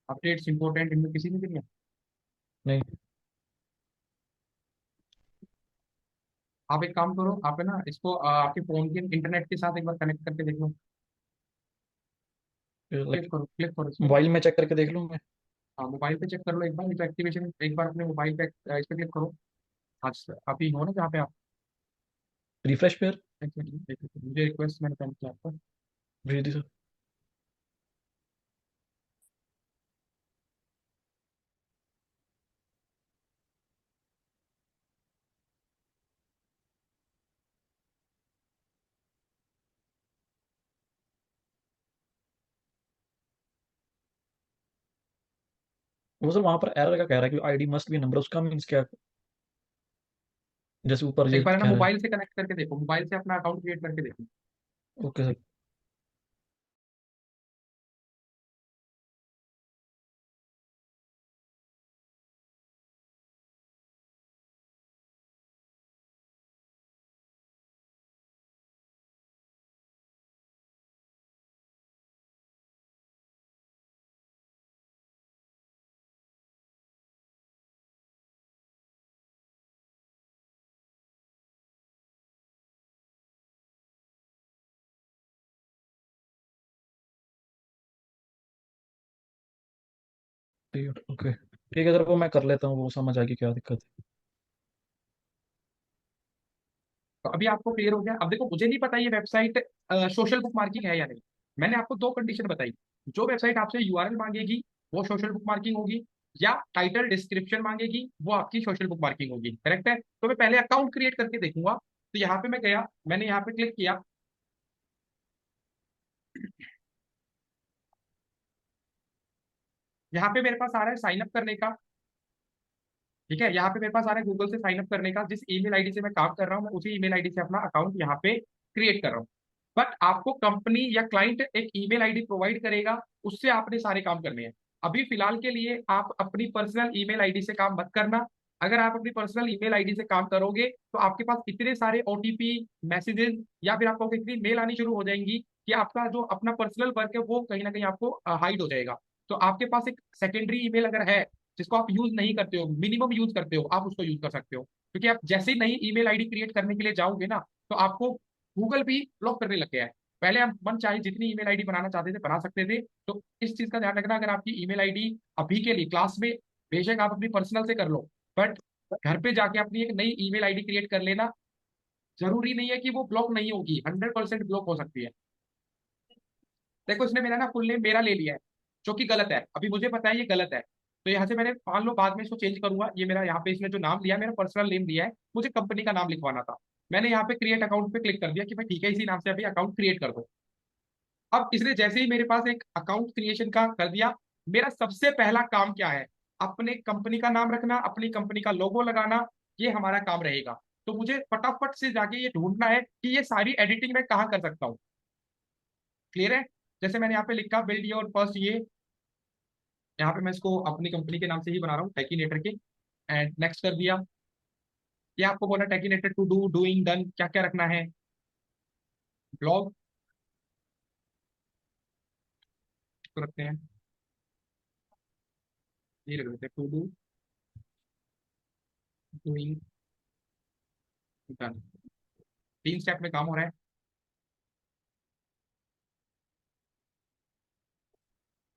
Speaker 1: अपडेट्स इंपॉर्टेंट इनमें किसी में भी नहीं है।
Speaker 5: नहीं।
Speaker 1: आप एक काम करो, आप है ना इसको आपके फोन के इंटरनेट के साथ एक बार कनेक्ट करके देख लो।
Speaker 5: लाइक
Speaker 1: क्लिक करो इस पर।
Speaker 5: मोबाइल में चेक करके देख लूँ मैं?
Speaker 1: हाँ मोबाइल पे चेक कर लो एक बार, इस एक्टिवेशन एक बार अपने मोबाइल पे इस पे क्लिक करो। आज अभी हो ना जहाँ पे आप,
Speaker 5: रिफ्रेश पे?
Speaker 1: मुझे रिक्वेस्ट मैंने सेंड किया आपको।
Speaker 5: भेज दी सर। वो सर वहां पर एरर का कह रहा है कि आईडी मस्ट बी नंबर, उसका मीन्स क्या? जैसे ऊपर ये
Speaker 1: एक बार है ना
Speaker 5: कह रहा है।
Speaker 1: मोबाइल से कनेक्ट करके देखो, मोबाइल से अपना अकाउंट क्रिएट करके देखो।
Speaker 5: Okay sir. ओके ठीक है सर, वो मैं कर लेता हूँ, वो समझ आ गई क्या दिक्कत है।
Speaker 1: तो अभी आपको क्लियर हो गया। अब देखो मुझे नहीं पता ये वेबसाइट सोशल बुक मार्किंग है या नहीं। मैंने आपको दो कंडीशन बताई, जो वेबसाइट आपसे URL मांगेगी वो सोशल बुक मार्किंग होगी, या टाइटल डिस्क्रिप्शन मांगेगी वो आपकी सोशल बुक मार्किंग होगी, करेक्ट है। तो मैं पहले अकाउंट क्रिएट करके देखूंगा। तो यहाँ पे मैं गया, मैंने यहाँ पे क्लिक किया, यहाँ पे मेरे पास आ रहा है साइन अप करने का। ठीक है, यहाँ पे मेरे पास आ रहा है गूगल से साइन अप करने का, जिस ईमेल आईडी से मैं काम कर रहा हूँ मैं उसी ईमेल आईडी से अपना अकाउंट यहाँ पे क्रिएट कर रहा हूँ। बट आपको कंपनी या क्लाइंट एक ईमेल आईडी प्रोवाइड करेगा, उससे आपने सारे काम करने हैं। अभी फिलहाल के लिए आप अपनी पर्सनल ईमेल आईडी से काम मत करना। अगर आप अपनी पर्सनल ईमेल आईडी से काम करोगे तो आपके पास इतने सारे OTP मैसेजेस या फिर आपको इतनी मेल आनी शुरू हो जाएंगी कि आपका जो अपना पर्सनल वर्क है वो कहीं ना कहीं आपको हाइड हो जाएगा। तो आपके पास एक सेकेंडरी ईमेल अगर है जिसको आप यूज नहीं करते हो, मिनिमम यूज करते हो, आप उसको यूज कर सकते हो। क्योंकि आप जैसे ही नई ईमेल आईडी क्रिएट करने के लिए जाओगे ना, तो आपको गूगल भी ब्लॉक करने लग गया है। पहले हम मन चाहे जितनी ईमेल आईडी बनाना चाहते थे बना सकते थे। तो इस चीज का ध्यान रखना, अगर आपकी ईमेल आईडी अभी के लिए क्लास में, बेशक आप अपनी पर्सनल से कर लो, बट घर पे जाके अपनी एक नई ईमेल आईडी क्रिएट कर लेना। जरूरी नहीं है कि वो ब्लॉक नहीं होगी, 100% ब्लॉक हो सकती है। देखो इसने मेरा ना फुल नेम मेरा ले लिया है, जो कि गलत है, अभी मुझे पता है ये गलत है। तो यहाँ से मैंने मान लो बाद में इसको चेंज करूंगा, ये मेरा यहाँ पे इसने जो नाम लिया है मेरा पर्सनल नेम लिया है, मुझे कंपनी का नाम लिखवाना था। मैंने यहाँ पे क्रिएट अकाउंट पे क्लिक कर दिया कि भाई ठीक है इसी नाम से अभी अकाउंट क्रिएट कर दो। अब इसने जैसे ही मेरे पास एक अकाउंट क्रिएशन का कर दिया, मेरा सबसे पहला काम क्या है, अपने कंपनी का नाम रखना, अपनी कंपनी का लोगो लगाना, ये हमारा काम रहेगा। तो मुझे फटाफट से जाके ये ढूंढना है कि ये सारी एडिटिंग मैं कहाँ कर सकता हूँ। क्लियर है? जैसे मैंने यहाँ पे लिखा बिल्ड योर फर्स्ट ये यहाँ पे मैं इसको अपनी कंपनी के नाम से ही बना रहा हूँ, टेकीनेटर के। एंड नेक्स्ट कर दिया। ये आपको बोला टेकीनेटर टू डू, डूइंग, डन, क्या क्या रखना है। ब्लॉग तो रखते हैं, ये रख देते हैं, to do, doing, done. 3 step में काम हो रहा है।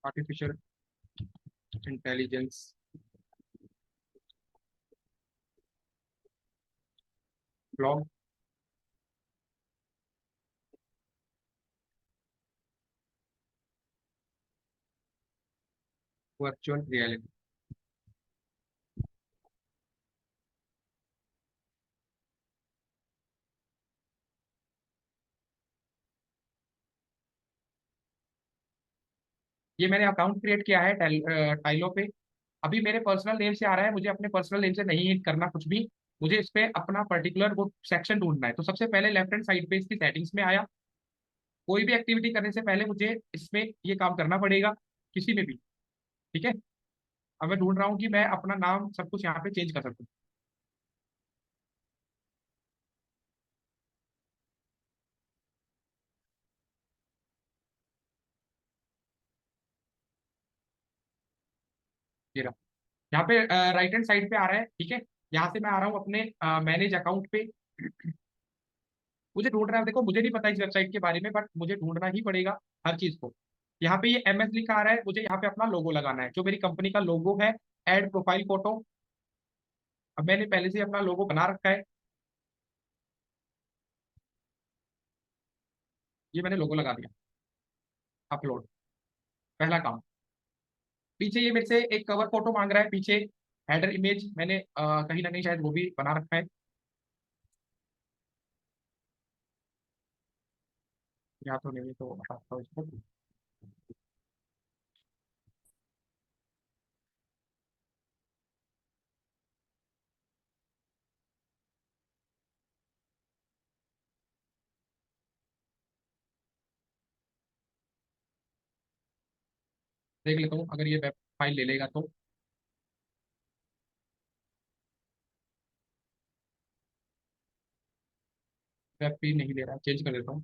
Speaker 1: Artificial intelligence, blog, virtual reality. ये मैंने अकाउंट क्रिएट किया है टाइलो पे। अभी मेरे पर्सनल नेम से आ रहा है, मुझे अपने पर्सनल नेम से नहीं करना कुछ भी। मुझे इस पे अपना पर्टिकुलर वो सेक्शन ढूंढना है। तो सबसे पहले लेफ्ट हैंड साइड पे इसकी सेटिंग्स में आया। कोई भी एक्टिविटी करने से पहले मुझे इसमें ये काम करना पड़ेगा, किसी में भी। ठीक है। अब मैं ढूंढ रहा हूँ कि मैं अपना नाम सब कुछ यहाँ पे चेंज कर सकता हूँ। ये रहा। यहाँ पे राइट हैंड साइड पे आ रहा है, ठीक है। यहाँ से मैं आ रहा हूँ अपने मैनेज अकाउंट पे। मुझे ढूंढना है, देखो मुझे नहीं पता इस वेबसाइट के बारे में, बट मुझे ढूंढना ही पड़ेगा हर चीज को। यहाँ पे ये MS लिखा आ रहा है, मुझे यहाँ पे अपना लोगो लगाना है, जो मेरी कंपनी का लोगो है। Add profile photo. अब मैंने पहले से अपना लोगो बना रखा है, ये मैंने लोगो लगा दिया। अपलोड, पहला काम। पीछे ये मेरे से एक कवर फोटो मांग रहा है, पीछे हेडर इमेज मैंने कहीं ना कहीं शायद वो भी बना रखा है। यहाँ तो नहीं, तो हटाता हूँ इसको। देख लेता हूँ अगर ये वेब फाइल ले लेगा तो। वेब पेज नहीं ले रहा है, चेंज कर देता हूँ।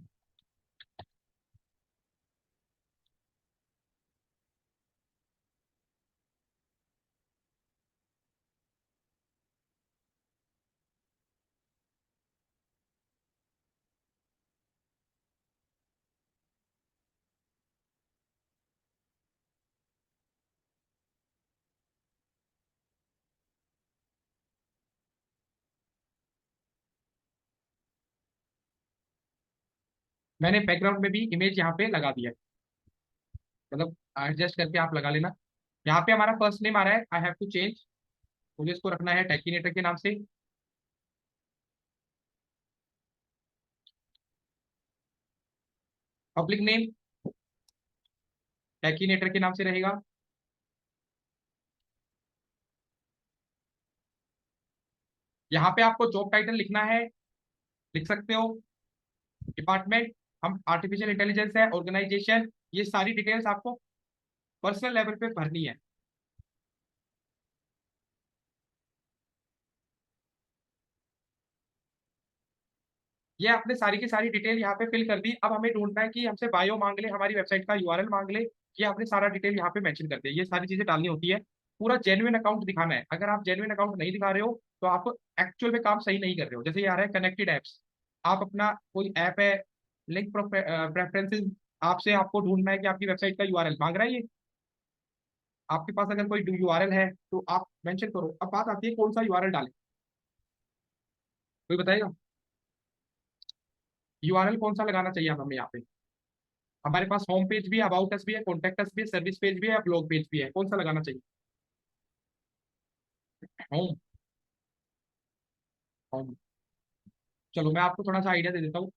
Speaker 1: मैंने बैकग्राउंड में भी इमेज यहाँ पे लगा दिया है, मतलब एडजस्ट करके आप लगा लेना। यहाँ पे हमारा फर्स्ट नेम आ रहा है, आई हैव टू चेंज। मुझे इसको रखना है टेकीनेटर के नाम से। पब्लिक नेम टेकीनेटर के नाम से रहेगा। यहाँ पे आपको जॉब टाइटल लिखना है, लिख सकते हो। डिपार्टमेंट, हम आर्टिफिशियल इंटेलिजेंस है, ऑर्गेनाइजेशन, ये सारी डिटेल्स आपको पर्सनल लेवल पे भरनी है। ये आपने सारी की सारी डिटेल यहाँ पे फिल कर दी। अब हमें ढूंढना है कि हमसे बायो मांग ले, हमारी वेबसाइट का URL मांग ले। ये आपने सारा डिटेल यहाँ पे मेंशन कर दिया, ये सारी चीजें डालनी होती है। पूरा जेन्युइन अकाउंट दिखाना है। अगर आप जेन्युइन अकाउंट नहीं दिखा रहे हो तो आप एक्चुअल में काम सही नहीं कर रहे हो। जैसे ये आ रहा है कनेक्टेड एप्स, आप अपना कोई ऐप है, लिंक प्रेफरेंसेस, आपसे आपको ढूंढना है कि आपकी वेबसाइट का URL मांग रहा है ये। आपके पास अगर कोई URL है तो आप मेंशन करो। अब बात आती है कौन सा URL डालें, कोई बताएगा? URL कौन सा लगाना चाहिए हमें यहाँ पे? हमारे पास होम पेज भी है, अबाउट अस भी है, कॉन्टेक्ट अस भी है, सर्विस पेज भी है, ब्लॉग पेज भी है, कौन सा लगाना चाहिए? होम। होम। चलो मैं आपको थोड़ा सा आइडिया दे देता हूँ।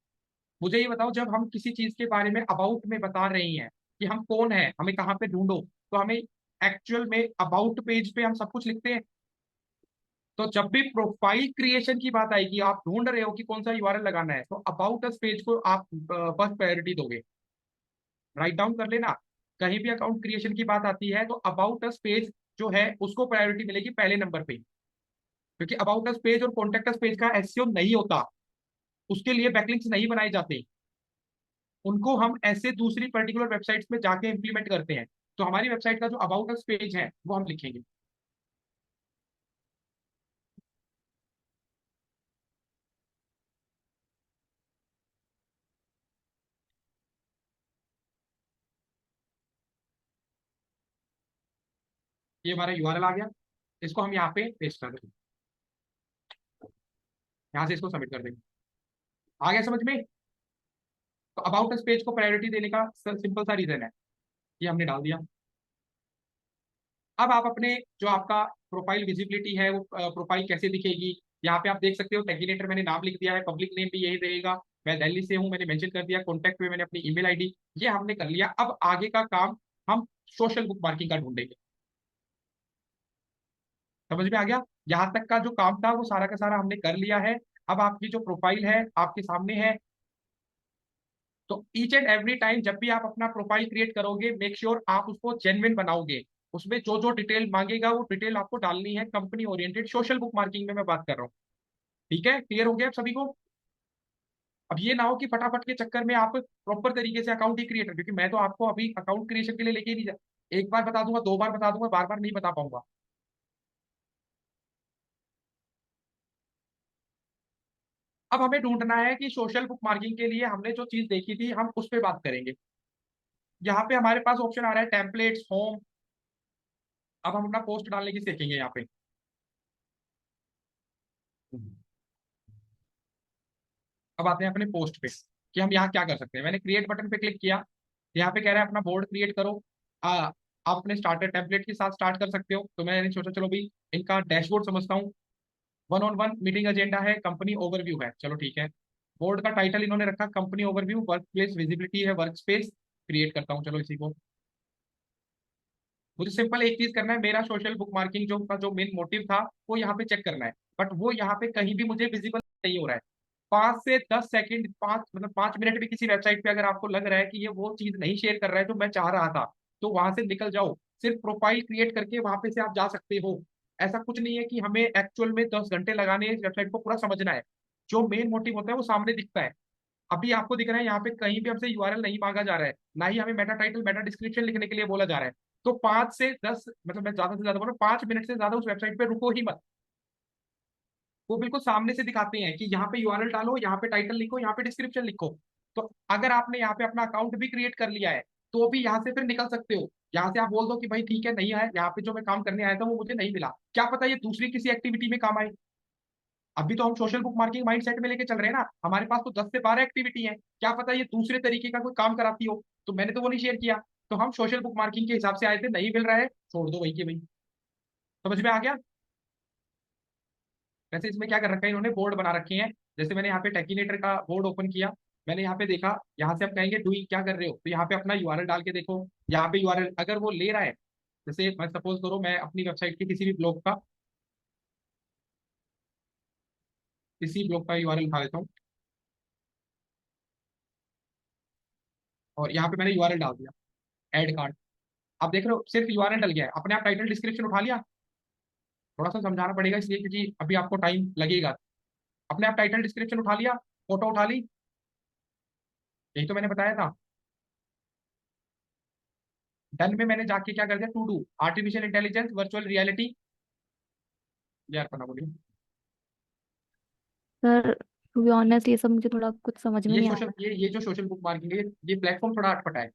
Speaker 1: मुझे ये बताओ, जब हम किसी चीज के बारे में अबाउट में बता रही हैं कि हम कौन है, हमें कहाँ पे ढूंढो, तो हमें एक्चुअल में अबाउट पेज पे हम सब कुछ लिखते हैं। तो जब भी प्रोफाइल क्रिएशन की बात आएगी, आप ढूंढ रहे हो कि कौन सा URL लगाना है, तो अबाउट अस पेज को आप फर्स्ट प्रायोरिटी दोगे। राइट डाउन कर लेना। कहीं भी अकाउंट क्रिएशन की बात आती है तो अबाउट अस पेज जो है उसको प्रायोरिटी मिलेगी पहले नंबर पे, क्योंकि अबाउट अस पेज और कॉन्टेक्ट अस पेज का एसईओ नहीं होता, उसके लिए बैकलिंक्स नहीं बनाए जाते, उनको हम ऐसे दूसरी पर्टिकुलर वेबसाइट्स में जाके इंप्लीमेंट करते हैं। तो हमारी वेबसाइट का जो अबाउट अस पेज है वो हम लिखेंगे। ये हमारा यूआरएल आ गया, इसको हम यहाँ पे पेस्ट कर देंगे, यहाँ से इसको सबमिट कर देंगे। आ गया समझ में? तो अबाउट अस पेज को प्रायोरिटी देने का सिंपल सा रीजन है, ये हमने डाल दिया। अब आप अपने जो आपका प्रोफाइल विजिबिलिटी है वो प्रोफाइल कैसे दिखेगी, यहाँ पे आप देख सकते हो टेगीनेटर मैंने नाम लिख दिया है, पब्लिक नेम भी यही रहेगा, मैं दिल्ली से हूँ मैंने मेंशन कर दिया, कॉन्टैक्ट में मैंने अपनी ईमेल आईडी, ये हमने कर लिया। अब आगे का काम हम सोशल बुक मार्किंग का ढूंढेंगे। समझ में आ गया? यहाँ तक का जो काम था वो सारा का सारा हमने कर लिया है। अब आपकी जो प्रोफाइल है आपके सामने है। तो ईच एंड एवरी टाइम जब भी आप अपना प्रोफाइल क्रिएट करोगे मेक श्योर आप उसको जेन्युइन बनाओगे, उसमें जो जो डिटेल मांगेगा वो डिटेल आपको डालनी है, company oriented social book marking में मैं बात कर रहा हूँ। ठीक है, क्लियर हो गया आप सभी को? अब ये ना हो कि फटाफट के चक्कर में आप प्रॉपर तरीके से अकाउंट ही क्रिएट, क्योंकि मैं तो आपको अभी अकाउंट क्रिएशन के लिए लेके ही नहीं जा, एक बार बता दूंगा, दो बार बता दूंगा, बार बार नहीं बता पाऊंगा। अब हमें ढूंढना है कि सोशल बुक मार्किंग के लिए हमने जो चीज देखी थी हम उस पर बात करेंगे। यहाँ पे हमारे पास ऑप्शन आ रहा है टेम्पलेट्स, होम। अब हम अपना पोस्ट डालने की सीखेंगे यहाँ पे। अब आते हैं अपने पोस्ट पे कि हम यहाँ क्या कर सकते हैं। मैंने क्रिएट बटन पे क्लिक किया, यहाँ पे कह रहा है अपना बोर्ड क्रिएट करो। आप अपने स्टार्टर टेम्पलेट के साथ स्टार्ट कर सकते हो, तो मैंने सोचा चलो भाई इनका डैशबोर्ड समझता हूँ। One on one meeting agenda है, कंपनी ओवरव्यू है, चलो ठीक है। बोर्ड का टाइटल इन्होंने रखा company overview, work place visibility है, वर्क स्पेस क्रिएट करता हूँ, चलो इसी को। मुझे सिंपल एक चीज करना है, मेरा सोशल बुक मार्किंग जो का जो मेन मोटिव था वो यहाँ पे चेक करना है, बट वो यहाँ पे कहीं भी मुझे विजिबल नहीं हो रहा है। 5 से 10 सेकंड, 5 मिनट भी किसी वेबसाइट पे अगर आपको लग रहा है कि ये वो चीज नहीं शेयर कर रहा है जो मैं चाह रहा था, तो वहां से निकल जाओ। सिर्फ प्रोफाइल क्रिएट करके वहां पे से आप जा सकते हो। ऐसा कुछ नहीं है कि हमें एक्चुअल में 10 घंटे लगाने इस वेबसाइट को पूरा समझना है। जो मेन मोटिव होता है वो सामने दिखता है। अभी आपको दिख रहा है यहाँ पे कहीं भी हमसे यूआरएल नहीं मांगा जा रहा है, ना ही हमें मेटा टाइटल मेटा डिस्क्रिप्शन लिखने के लिए बोला जा रहा है। तो 5 से 10, मतलब मैं ज्यादा से ज्यादा बोल रहा हूँ, 5 मिनट से ज्यादा उस वेबसाइट पे रुको ही मत। वो बिल्कुल सामने से दिखाते हैं कि यहाँ पे यूआरएल डालो, यहाँ पे टाइटल लिखो, यहाँ पे डिस्क्रिप्शन लिखो। तो अगर आपने यहाँ पे अपना अकाउंट भी क्रिएट कर लिया है तो भी यहाँ से फिर निकल सकते हो। यहाँ से आप बोल दो कि भाई ठीक है नहीं आया, यहाँ पे जो मैं काम करने आया था वो मुझे नहीं मिला, क्या पता ये दूसरी किसी एक्टिविटी में काम आए। अभी तो हम सोशल बुक मार्किंग माइंडसेट में लेके चल रहे हैं ना, हमारे पास तो 10 से 12 एक्टिविटी है, क्या पता ये दूसरे तरीके का कोई काम कराती हो, तो मैंने तो वो नहीं शेयर किया। तो हम सोशल बुक मार्किंग के हिसाब से आए थे, नहीं मिल रहा है छोड़ दो वही के वही। समझ में आ गया? वैसे इसमें क्या कर रखा है इन्होंने, बोर्ड बना रखे हैं। जैसे मैंने यहाँ पे टेकिनेटर का बोर्ड ओपन किया, मैंने यहाँ पे देखा, यहाँ से आप कहेंगे डूइंग क्या कर रहे हो, तो यहाँ पे अपना यूआरएल डाल के देखो। यहाँ पे यूआरएल अगर वो ले रहा है, जैसे मैं सपोज करो मैं अपनी वेबसाइट के किसी ब्लॉग का यूआरएल उठा लेता हूँ, और यहाँ पे मैंने यूआरएल डाल दिया, एड कार्ड। आप देख रहे हो सिर्फ यूआरएल डल गया है, अपने आप टाइटल डिस्क्रिप्शन उठा लिया। थोड़ा सा समझाना पड़ेगा इसलिए क्योंकि अभी आपको टाइम लगेगा। अपने आप टाइटल डिस्क्रिप्शन उठा लिया, फोटो उठा ली, यही तो मैंने बताया था। डन में मैंने जाके क्या कर दिया, to do artificial intelligence virtual reality, यार पता बोलिए।
Speaker 2: सर टू बी ऑनेस्ट ये सब मुझे थोड़ा कुछ समझ में
Speaker 1: ये
Speaker 2: नहीं आ
Speaker 1: सोशल
Speaker 2: रहा।
Speaker 1: ये जो सोशल बुक मार्किंग है, ये प्लेटफॉर्म थोड़ा अटपटा है।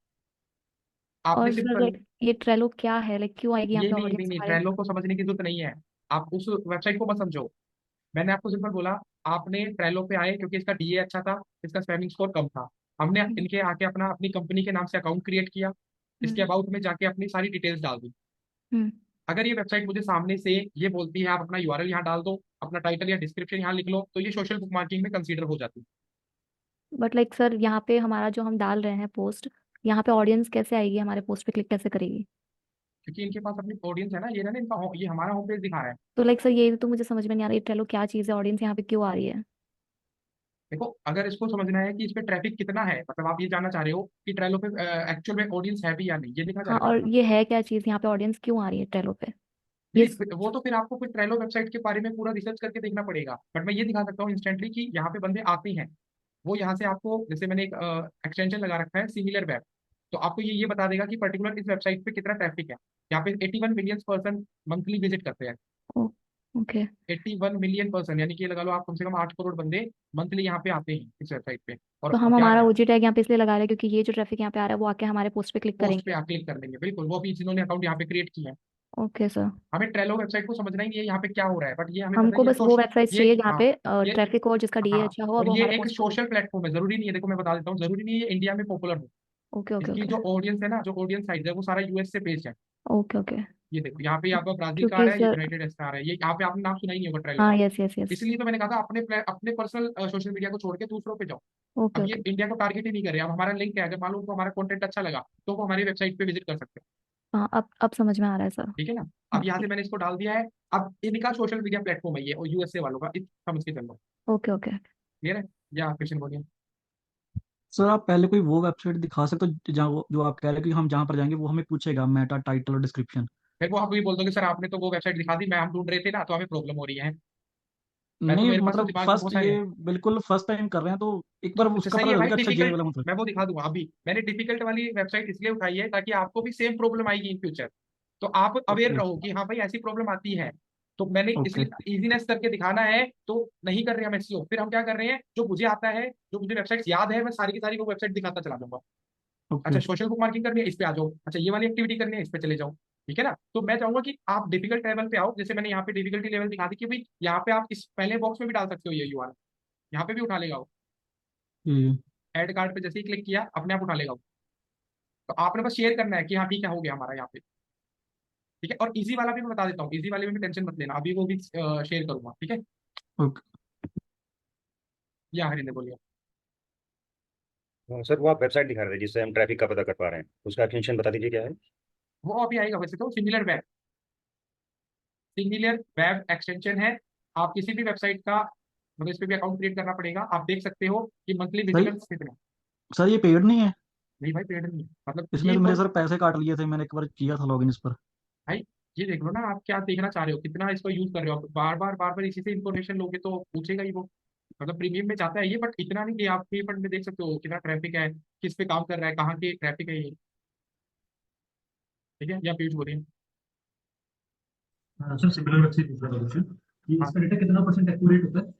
Speaker 2: और
Speaker 1: आपने
Speaker 2: सर
Speaker 1: सिंपल,
Speaker 2: ये ट्रेलो क्या है, लाइक क्यों आएगी यहाँ
Speaker 1: ये
Speaker 2: पे
Speaker 1: नहीं नहीं
Speaker 2: ऑडियंस
Speaker 1: नहीं,
Speaker 2: हमारे?
Speaker 1: ट्रेलो को समझने की जरूरत नहीं है। आप उस वेबसाइट को मत समझो। मैंने आपको सिंपल बोला, आपने ट्रेलो पे आए क्योंकि इसका डीए अच्छा था, इसका स्पैमिंग स्कोर कम था। हमने
Speaker 2: हम्म।
Speaker 1: इनके आके अपना अपनी कंपनी के नाम से अकाउंट क्रिएट किया, इसके
Speaker 2: हम्म।
Speaker 1: अबाउट में जाके अपनी सारी डिटेल्स डाल दी।
Speaker 2: हम्म।
Speaker 1: अगर ये वेबसाइट मुझे सामने से ये बोलती है आप अपना यूआरएल यहाँ डाल दो, अपना टाइटल या डिस्क्रिप्शन यहाँ लिख लो, तो ये सोशल बुक मार्किंग में कंसीडर हो जाती है।
Speaker 2: बट लाइक सर यहाँ पे हमारा जो हम डाल रहे हैं पोस्ट, यहाँ पे ऑडियंस कैसे आएगी, हमारे पोस्ट पे क्लिक कैसे करेगी?
Speaker 1: क्योंकि इनके पास अपनी ऑडियंस है ना, ये ना इनका ये हमारा होम पेज दिखा रहा है।
Speaker 2: तो लाइक सर ये तो मुझे समझ में नहीं आ रही, ट्रेलो क्या चीज़ है, ऑडियंस यहाँ पे क्यों आ रही है?
Speaker 1: देखो अगर इसको समझना है कि इस पे ट्रैफिक कितना है, मतलब आप ये जानना चाह रहे हो कि ट्रेलो पे एक्चुअल में ऑडियंस है भी या नहीं, ये देखना चाह
Speaker 2: हाँ,
Speaker 1: रहे हो।
Speaker 2: और ये है क्या चीज़, यहाँ पे ऑडियंस क्यों आ रही है ट्रेलो पे? ये
Speaker 1: वो तो फिर आपको फिर ट्रेलो वेबसाइट के बारे में पूरा रिसर्च करके देखना पड़ेगा, बट मैं ये दिखा सकता हूँ इंस्टेंटली कि यहाँ पे बंदे आते हैं। वो यहाँ से आपको, जैसे मैंने एक एक्सटेंशन लगा रखा है सिमिलर वेब, तो आपको ये बता देगा कि पर्टिकुलर इस वेबसाइट पे कितना ट्रैफिक है। यहाँ पे 81 मिलियन पर्सन मंथली विजिट करते हैं।
Speaker 2: ओ, ओके।
Speaker 1: 81 मिलियन पर्सन, यानी कि लगा लो आप कम से कम 8 करोड़ बंदे मंथली यहाँ पे आते हैं इस वेबसाइट पे।
Speaker 2: तो
Speaker 1: और
Speaker 2: हम
Speaker 1: क्या
Speaker 2: हमारा ओजी टैग यहाँ पे इसलिए लगा रहे हैं क्योंकि ये जो ट्रैफिक यहाँ पे आ रहा है वो आके हमारे पोस्ट पे क्लिक
Speaker 1: पोस्ट पे
Speaker 2: करेंगे।
Speaker 1: आप क्लिक कर देंगे, बिल्कुल वो भी जिन्होंने अकाउंट यहाँ पे क्रिएट किया है।
Speaker 2: Okay sir.
Speaker 1: हमें ट्रेलो वेबसाइट को समझना ही नहीं है यहाँ पे क्या हो रहा है, बट ये हमें पता है
Speaker 2: हमको
Speaker 1: ये
Speaker 2: बस वो
Speaker 1: सोशल,
Speaker 2: वेबसाइट
Speaker 1: ये
Speaker 2: चाहिए जहाँ
Speaker 1: हाँ,
Speaker 2: पे
Speaker 1: ये
Speaker 2: ट्रैफिक हो, जिसका डीए
Speaker 1: हाँ,
Speaker 2: अच्छा हो, और
Speaker 1: और
Speaker 2: वो
Speaker 1: ये
Speaker 2: हमारे
Speaker 1: एक
Speaker 2: पोस्ट पे।
Speaker 1: सोशल प्लेटफॉर्म है, जरूरी नहीं है, देखो मैं बता देता हूँ, जरूरी नहीं है ये इंडिया में पॉपुलर हो।
Speaker 2: ओके ओके
Speaker 1: इसकी
Speaker 2: ओके
Speaker 1: जो ऑडियंस है ना, जो ऑडियंस साइज है वो सारा यूएस से बेस्ड है।
Speaker 2: Okay okay.
Speaker 1: ये देखो यहाँ पे आपका ब्राजील का आ
Speaker 2: क्योंकि
Speaker 1: रहा है, ये
Speaker 2: सर,
Speaker 1: यूनाइटेड स्टेट्स का आ रहा है, ये यहाँ पे आपने नाम सुना ही नहीं होगा ट्रेलो
Speaker 2: हाँ,
Speaker 1: का।
Speaker 2: Yes yes yes.
Speaker 1: इसलिए तो मैंने कहा था अपने पर्सनल सोशल मीडिया को छोड़ के दूसरों पे जाओ।
Speaker 2: ओके
Speaker 1: अब ये
Speaker 2: ओके।
Speaker 1: इंडिया को टारगेट ही नहीं कर रहे, अब हमारा लिंक है, अगर मान लो उनको हमारा कंटेंट अच्छा लगा तो वो हमारी वेबसाइट पे विजिट कर सकते हैं।
Speaker 2: हाँ, अब समझ में आ रहा है सर।
Speaker 1: ठीक है ना। अब
Speaker 2: हाँ,
Speaker 1: यहाँ से
Speaker 2: ठीक।
Speaker 1: मैंने इसको डाल दिया है। अब इनका सोशल मीडिया प्लेटफॉर्म है ये, और यूएसए वालों का, समझ के चलो।
Speaker 2: Okay okay.
Speaker 1: क्लियर है, या आप क्वेश्चन बोलिए।
Speaker 5: सर आप पहले कोई वो वेबसाइट दिखा सकते हो जहाँ जो आप कह रहे हो कि हम जहाँ पर जाएंगे वो हमें पूछेगा मेटा टाइटल और डिस्क्रिप्शन?
Speaker 1: फिर वो आप ये बोल दोगे सर आपने तो वो वेबसाइट दिखा दी, मैं हम ढूंढ रहे थे ना तो हमें प्रॉब्लम हो रही है। मैं तो,
Speaker 5: नहीं
Speaker 1: मेरे पास तो
Speaker 5: मतलब
Speaker 1: दिमाग में बहुत
Speaker 5: फर्स्ट
Speaker 1: सारे
Speaker 5: ये
Speaker 1: हैं।
Speaker 5: बिल्कुल फर्स्ट टाइम कर रहे हैं तो एक
Speaker 1: तो
Speaker 5: बार
Speaker 1: अच्छा
Speaker 5: उसका
Speaker 1: सही
Speaker 5: पता
Speaker 1: है
Speaker 5: चल
Speaker 1: भाई,
Speaker 5: जाएगा अच्छा ये
Speaker 1: डिफिकल्ट,
Speaker 5: वाला मतलब।
Speaker 1: मैं वो दिखा दूंगा अभी। मैंने डिफिकल्ट वाली वेबसाइट इसलिए उठाई है ताकि आपको भी सेम प्रॉब्लम आएगी इन फ्यूचर, तो आप अवेयर
Speaker 5: ओके
Speaker 1: रहो कि हाँ भाई ऐसी प्रॉब्लम आती है। तो मैंने
Speaker 5: ओके
Speaker 1: इसलिए इजीनेस करके दिखाना है, तो नहीं कर रहे हम एसईओ, फिर हम क्या कर रहे हैं, जो मुझे आता है, जो मुझे वेबसाइट याद है, मैं सारी की सारी वो वेबसाइट दिखाता चला दूंगा।
Speaker 5: ओके।
Speaker 1: अच्छा सोशल बुक मार्किंग करनी है, इस पे आ जाओ। अच्छा ये वाली एक्टिविटी करनी है, इस पे चले जाओ। ठीक है ना। तो मैं चाहूंगा कि आप डिफिकल्ट लेवल पे आओ, जैसे मैंने यहाँ पे डिफिकल्टी लेवल दिखा दी कि भाई यहाँ पे आप इस पहले बॉक्स में भी डाल सकते हो ये यूआरएल, यहाँ पे भी उठा लेगा वो।
Speaker 5: ये
Speaker 1: ऐड कार्ड पे जैसे ही क्लिक किया अपने आप उठा लेगा वो। तो आपने बस शेयर करना है कि हाँ ठीक है हो गया हमारा यहाँ पे। ठीक है, और इजी वाला भी मैं बता देता हूँ, इजी वाले में भी टेंशन मत लेना, अभी वो भी शेयर करूंगा। ठीक है,
Speaker 5: ओके।
Speaker 1: या हरिंदर बोलिए।
Speaker 4: सर वो आप वेबसाइट दिखा रहे थे जिससे हम ट्रैफिक का पता कर पा रहे हैं, उसका एक्सटेंशन बता दीजिए क्या है।
Speaker 1: वो अभी आएगा, वैसे तो similar web, similar web extension है। आप किसी भी वेबसाइट का, मतलब इस पे भी अकाउंट क्रिएट करना पड़ेगा, आप देख सकते हो कि मंथली
Speaker 5: सर
Speaker 1: विजिटर्स कितने।
Speaker 5: सर ये पेड नहीं है?
Speaker 1: नहीं भाई पेड नहीं है, मतलब
Speaker 5: इसने
Speaker 1: ये
Speaker 5: तो मेरे
Speaker 1: वो,
Speaker 5: सर पैसे काट लिए थे, मैंने एक बार किया था लॉगिन इस पर।
Speaker 1: भाई ये देख लो ना, आप क्या देखना चाह रहे हो, कितना इसको यूज कर रहे हो, आप बार बार इसी से इन्फॉर्मेशन लोगे तो पूछेगा ही वो। मतलब प्रीमियम में जाता है ये, बट इतना नहीं कि आप पे फंड में देख सकते हो कितना ट्रैफिक है, किस पे काम कर रहा है, कहाँ के ट्रैफिक है ये। ठीक है, या पीयूष बोलिए।
Speaker 3: सर सिमिलर वेबसाइट पूछ रहा था क्वेश्चन कि
Speaker 1: हाँ
Speaker 3: इसका डेटा कितना परसेंट एक्यूरेट होता है?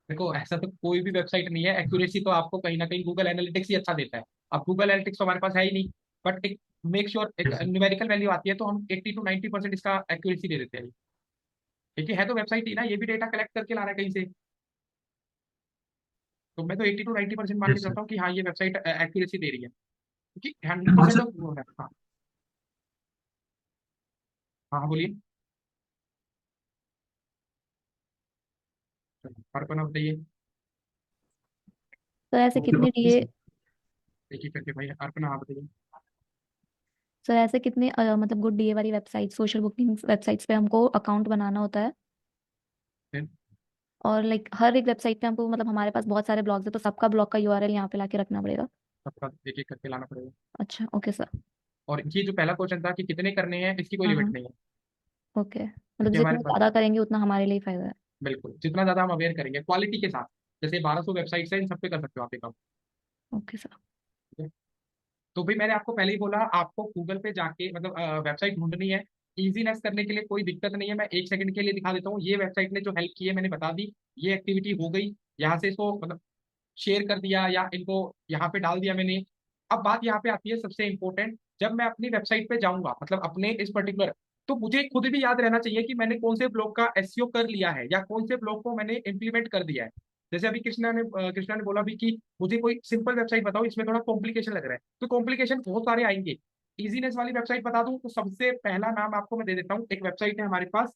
Speaker 1: देखो ऐसा तो कोई भी वेबसाइट नहीं है, एक्यूरेसी तो आपको कहीं ना कहीं गूगल एनालिटिक्स ही अच्छा देता है। अब गूगल एनालिटिक्स तो हमारे पास है ही नहीं, बट एक मेक श्योर एक
Speaker 3: यस सर।
Speaker 1: न्यूमेरिकल वैल्यू आती है तो हम 80 to 90% इसका एक्यूरेसी दे देते हैं। क्योंकि है तो वेबसाइट ही ना, ये भी डेटा कलेक्ट करके ला रहा है कहीं से। तो मैं तो 80 to 90% मान के
Speaker 3: यस सर।
Speaker 1: चलता हूँ कि हाँ ये वेबसाइट एक्यूरेसी दे रही है, क्योंकि 100%
Speaker 3: सर
Speaker 1: तो वो है। हाँ हाँ हाँ, बोलिए। चलो, और अपना बताइए।
Speaker 2: सर ऐसे
Speaker 3: ओके
Speaker 2: कितने डीए,
Speaker 1: एक एक करके भाई, अर्पणा आप बताइए।
Speaker 2: सर ऐसे कितने मतलब गुड डीए वाली वेबसाइट, सोशल बुकिंग वेबसाइट्स पे हमको अकाउंट बनाना होता है?
Speaker 1: फिर
Speaker 2: और लाइक हर एक वेबसाइट पे हमको, मतलब हमारे पास बहुत सारे ब्लॉग्स है तो सबका ब्लॉग का यूआरएल यहाँ पे लाके रखना पड़ेगा?
Speaker 1: सबका एक एक करके लाना पड़ेगा।
Speaker 2: अच्छा, ओके सर।
Speaker 1: और ये जो पहला क्वेश्चन था कि कितने करने हैं, इसकी कोई
Speaker 2: हाँ
Speaker 1: लिमिट
Speaker 2: हाँ,
Speaker 1: नहीं है।
Speaker 2: ओके, मतलब
Speaker 1: क्योंकि हमारे
Speaker 2: जितना
Speaker 1: पास,
Speaker 2: ज्यादा करेंगे उतना हमारे लिए ही फायदा है।
Speaker 1: बिल्कुल जितना ज्यादा हम अवेयर करेंगे क्वालिटी के साथ, जैसे 1200 वेबसाइट्स है, इन सब पे कर सकते हो आप एक।
Speaker 2: Okay sir.
Speaker 1: तो भाई मैंने आपको पहले ही बोला, आपको गूगल पे जाके मतलब वेबसाइट ढूंढनी है। इजीनेस करने के लिए कोई दिक्कत नहीं है, मैं एक सेकंड के लिए दिखा देता हूँ, ये वेबसाइट ने जो हेल्प की है मैंने बता दी। ये एक्टिविटी हो गई, यहाँ से इसको मतलब शेयर कर दिया या इनको यहाँ पे डाल दिया मैंने। अब बात यहाँ पे आती है सबसे इंपॉर्टेंट, जब मैं अपनी वेबसाइट पे जाऊंगा, मतलब अपने इस पर्टिकुलर, तो मुझे खुद भी याद रहना चाहिए कि मैंने कौन से ब्लॉग का एसईओ कर लिया है या कौन से ब्लॉग को मैंने इंप्लीमेंट कर दिया है। जैसे अभी कृष्णा ने बोला भी कि मुझे कोई सिंपल वेबसाइट बताओ, इसमें थोड़ा कॉम्प्लिकेशन लग रहा है, तो कॉम्प्लिकेशन बहुत सारे आएंगे। इजीनेस वाली वेबसाइट बता दूं तो सबसे पहला नाम आपको मैं दे देता हूँ, एक वेबसाइट है हमारे पास,